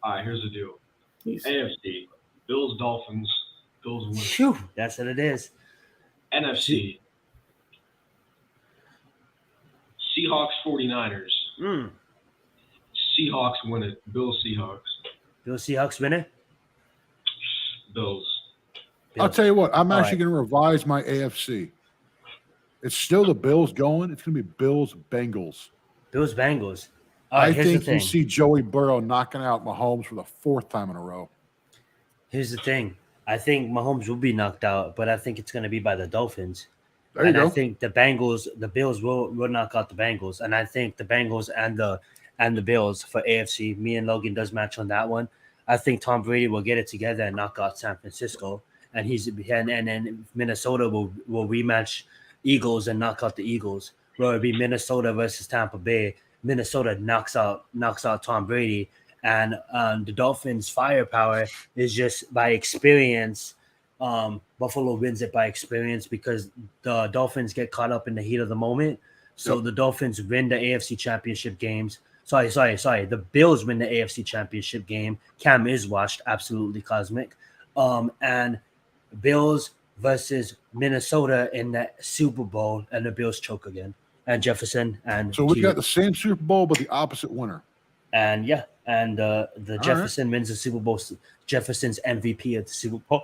All right, here's the deal. AFC, Bills, Dolphins, Bills win. Phew, that's what it is. NFC, Seahawks, 49ers. Seahawks win it. Bills, Seahawks. Bills, Seahawks win it? Bills. I'll tell you what. I'm All actually going to revise my AFC. It's still the Bills going. It's going to be Bills Bengals. Bills Bengals. All right, I here's the think you thing. see Joey Burrow knocking out Mahomes for the 4th time in a row. Here's the thing. I think Mahomes will be knocked out, but I think it's going to be by the Dolphins. There you And go. I think the Bills will knock out the Bengals, and I think the Bengals and the Bills for AFC. Me and Logan does match on that one. I think Tom Brady will get it together and knock out San Francisco, and then Minnesota will rematch Eagles and knock out the Eagles. Where it'll be Minnesota versus Tampa Bay. Minnesota knocks out Tom Brady, and the Dolphins' firepower is just by experience. Buffalo wins it by experience because the Dolphins get caught up in the heat of the moment. So the Dolphins win the AFC Championship games. Sorry. The Bills win the AFC Championship game. Cam is washed, absolutely cosmic. And Bills versus Minnesota in the Super Bowl, and the Bills choke again. And Jefferson and So we got the same Super Bowl, but the opposite winner. and the Jefferson wins the Super Bowl. Jefferson's MVP at the Super Bowl.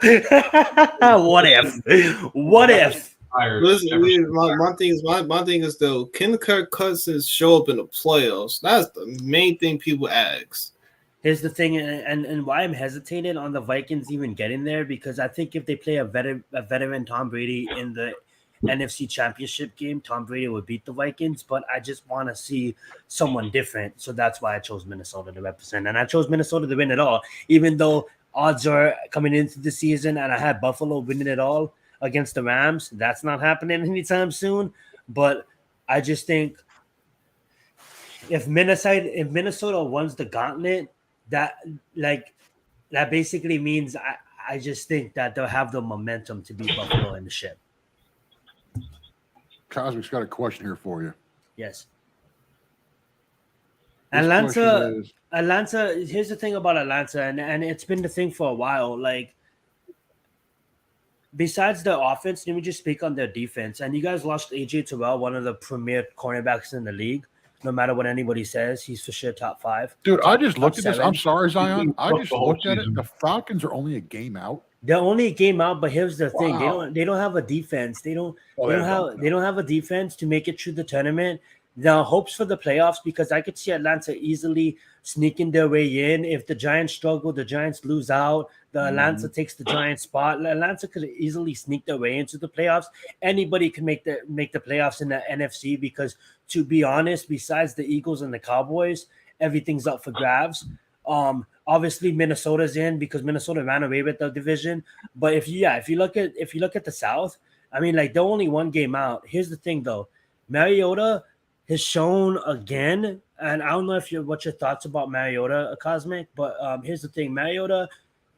What if? What if? Listen, my thing is though, can Kirk Cousins show up in the playoffs? That's the main thing people ask. Here's the thing, and why I'm hesitating on the Vikings even getting there, because I think if they play a veteran Tom Brady in the NFC Championship game, Tom Brady would beat the Vikings, but I just want to see someone different. So that's why I chose Minnesota to represent. And I chose Minnesota to win it all, even though odds are coming into the season and I had Buffalo winning it all against the Rams. That's not happening anytime soon. But I just think if Minnesota wins the gauntlet, that basically means I just think that they'll have the momentum to beat Buffalo in the ship. Cosmic's got a question here for you. Yes. This Atlanta, question is- here's the thing about Atlanta, and it's been the thing for a while. Like, besides the offense, let me just speak on their defense. And you guys lost AJ Terrell, one of the premier cornerbacks in the league. No matter what anybody says, he's for sure top 5. Dude, I just looked at this. 7. I'm sorry, Zion. I Fuck just the whole looked at it. season. The Falcons are only a game out. They're only a game out, but here's the thing: Wow. they don't have a defense. They don't Oh, they don't have a defense to make it through the tournament. The hopes for the playoffs, because I could see Atlanta easily sneaking their way in. If the Giants struggle, the Giants lose out. The Atlanta takes the Giants spot. Atlanta could easily sneak their way into the playoffs. Anybody can make the playoffs in the NFC, because, to be honest, besides the Eagles and the Cowboys, everything's up for grabs. Obviously Minnesota's in because Minnesota ran away with the division. But if you look at the South, I mean, like, they're only one game out. Here's the thing though. Mariota has shown again, and I don't know what your thoughts about Mariota, Cosmic, but here's the thing. Mariota,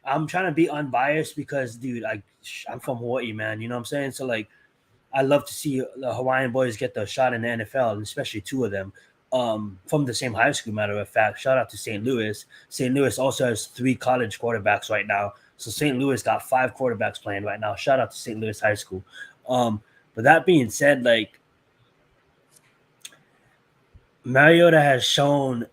I'm trying to be unbiased because, dude, I'm from Hawaii, man. You know what I'm saying? So, like, I love to see the Hawaiian boys get the shot in the NFL, and especially 2 of them. From the same high school, matter of fact. Shout out to St. Louis. St. Louis also has 3 college quarterbacks right now. So St. Louis got 5 quarterbacks playing right now. Shout out to St. Louis High School. But that being said, like, Mariota has shown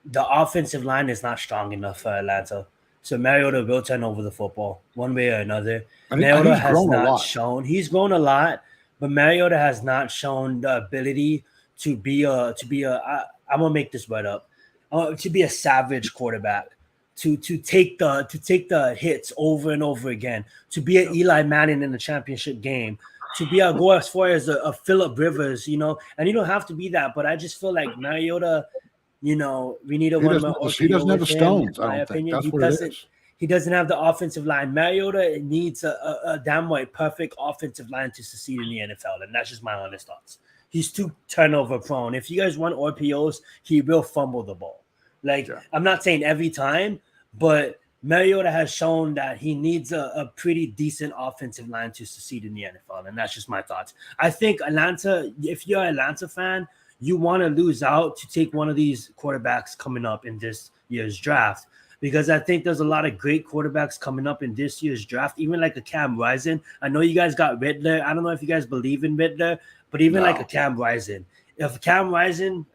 the offensive line is not strong enough for Atlanta. So Mariota will turn over the football one way or another. Mariota has not shown. He's grown a lot, but Mariota has not shown the ability to be I'm gonna make this word up. To be a savage quarterback, to take the hits over and over again, to be an Eli Manning in the championship game, to be go as far as a Phillip Rivers, you know, and you don't have to be that, but I just feel like Mariota, you know, we need one more. He doesn't have the stones. I don't think that's what it is. He doesn't have the offensive line. Mariota needs a damn right perfect offensive line to succeed in the NFL, and that's just my honest thoughts. He's too turnover prone. If you guys want RPOs, he will fumble the ball. Like, I'm not saying every time, but Mariota has shown that he needs a pretty decent offensive line to succeed in the NFL, and that's just my thoughts. I think Atlanta, if you're an Atlanta fan, you want to lose out to take one of these quarterbacks coming up in this year's draft, because I think there's a lot of great quarterbacks coming up in this year's draft, even like a Cam Rising. I know you guys got Riddler. I don't know if you guys believe in Riddler, but even like a Cam Rising. If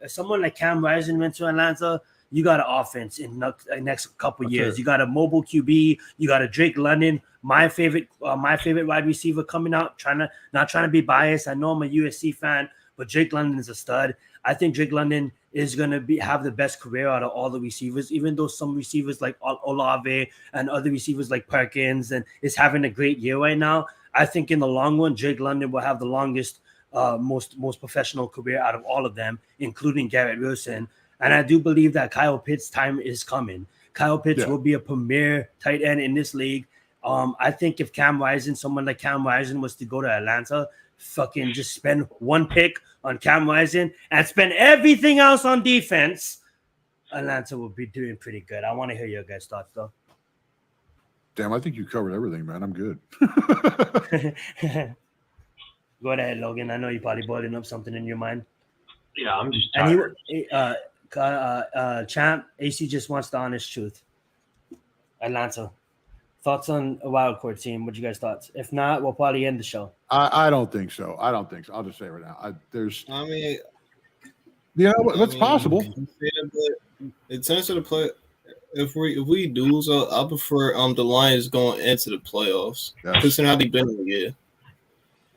someone like Cam Rising went to Atlanta, you got an offense in the next couple years. You got a mobile QB. You got a Drake London, my favorite wide receiver coming out. Not trying to be biased. I know I'm a USC fan, but Drake London is a stud. I think Drake London is going to have the best career out of all the receivers, even though some receivers like Olave and other receivers like Perkins and is having a great year right now. I think in the long run, Drake London will have the longest, most professional career out of all of them, including Garrett Wilson. And I do believe that Kyle Pitts' time is coming. Kyle Pitts will be a premier tight end in this league. I think if someone like Cam Rising was to go to Atlanta, fucking just spend one pick on Cam Rising and spend everything else on defense, Atlanta will be doing pretty good. I want to hear your guys' thoughts, though. Damn, I think you covered everything, man. I'm good. Go ahead, Logan. I know you're probably boiling up something in your mind. Yeah, I'm just tired. And Champ, AC just wants the honest truth. Atlanta. Thoughts on a wild card team? What you guys thoughts? If not, we'll probably end the show. I don't think so. I'll just say it right now. It's possible. In terms of the play, if we do so, I prefer the Lions going into the playoffs. Considering how they've been in the year.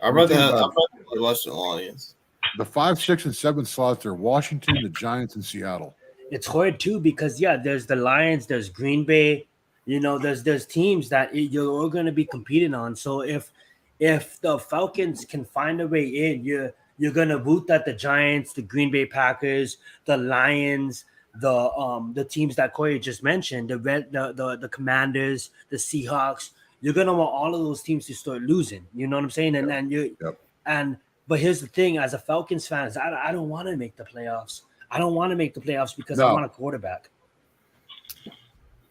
I'd rather watch the Lions. The 5, 6, and 7 slots are Washington, the Giants, and Seattle. It's hard too because there's the Lions, there's Green Bay. There's teams that you're all going to be competing on. So if the Falcons can find a way in, you're going to boot at the Giants, the Green Bay Packers, the Lions, the teams that Corey just mentioned, the Commanders, the Seahawks. You're going to want all of those teams to start losing. You know what I'm saying? But here's the thing: as a Falcons fan, I don't want to make the playoffs. I don't want to make the playoffs because I want a quarterback.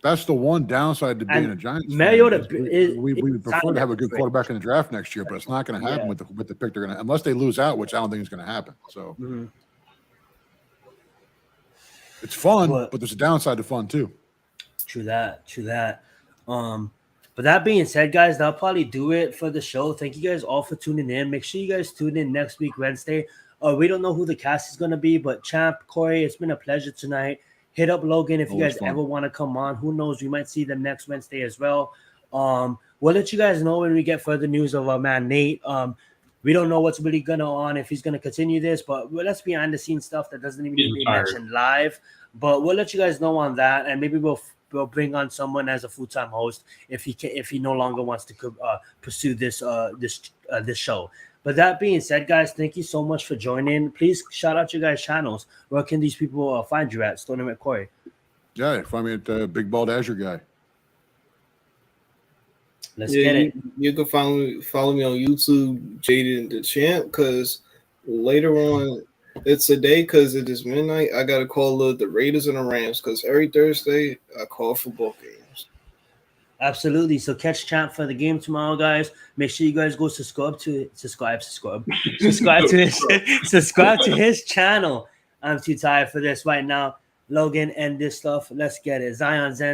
That's the one downside to being a Giants Mariota fan. We would prefer to have a good quarterback in the draft next year, but it's not going to happen with the pick they're going to, unless they lose out, which I don't think is going to happen. So it's fun, but there's a downside to fun too. True that. But that being said, guys, that'll probably do it for the show. Thank you guys all for tuning in. Make sure you guys tune in next week, Wednesday. We don't know who the cast is going to be, but Champ, Corey, it's been a pleasure tonight. Hit up Logan if you guys ever want to come on. Who knows? We might see them next Wednesday as well. We'll let you guys know when we get further news of our man Nate. We don't know what's really going on, if he's going to continue this, but let's behind the scenes stuff that doesn't even need to be mentioned live. But we'll let you guys know on that, and maybe we'll bring on someone as a full-time host if he no longer wants to pursue this show. But that being said, guys, thank you so much for joining. Please shout out your guys' channels. Where can these people find you at? Stone and McCoy. Yeah, find me at Big Bald Azure Guy. Let's get it. You can follow me on YouTube, Jaden the Champ, because later on, it's a day because it is midnight. I got to call the Raiders and the Rams because every Thursday I call for both games. Absolutely. So catch Champ for the game tomorrow, guys. Make sure you guys go subscribe to his channel. I'm too tired for this right now. Logan, end this stuff. Let's get it. Zion Zen.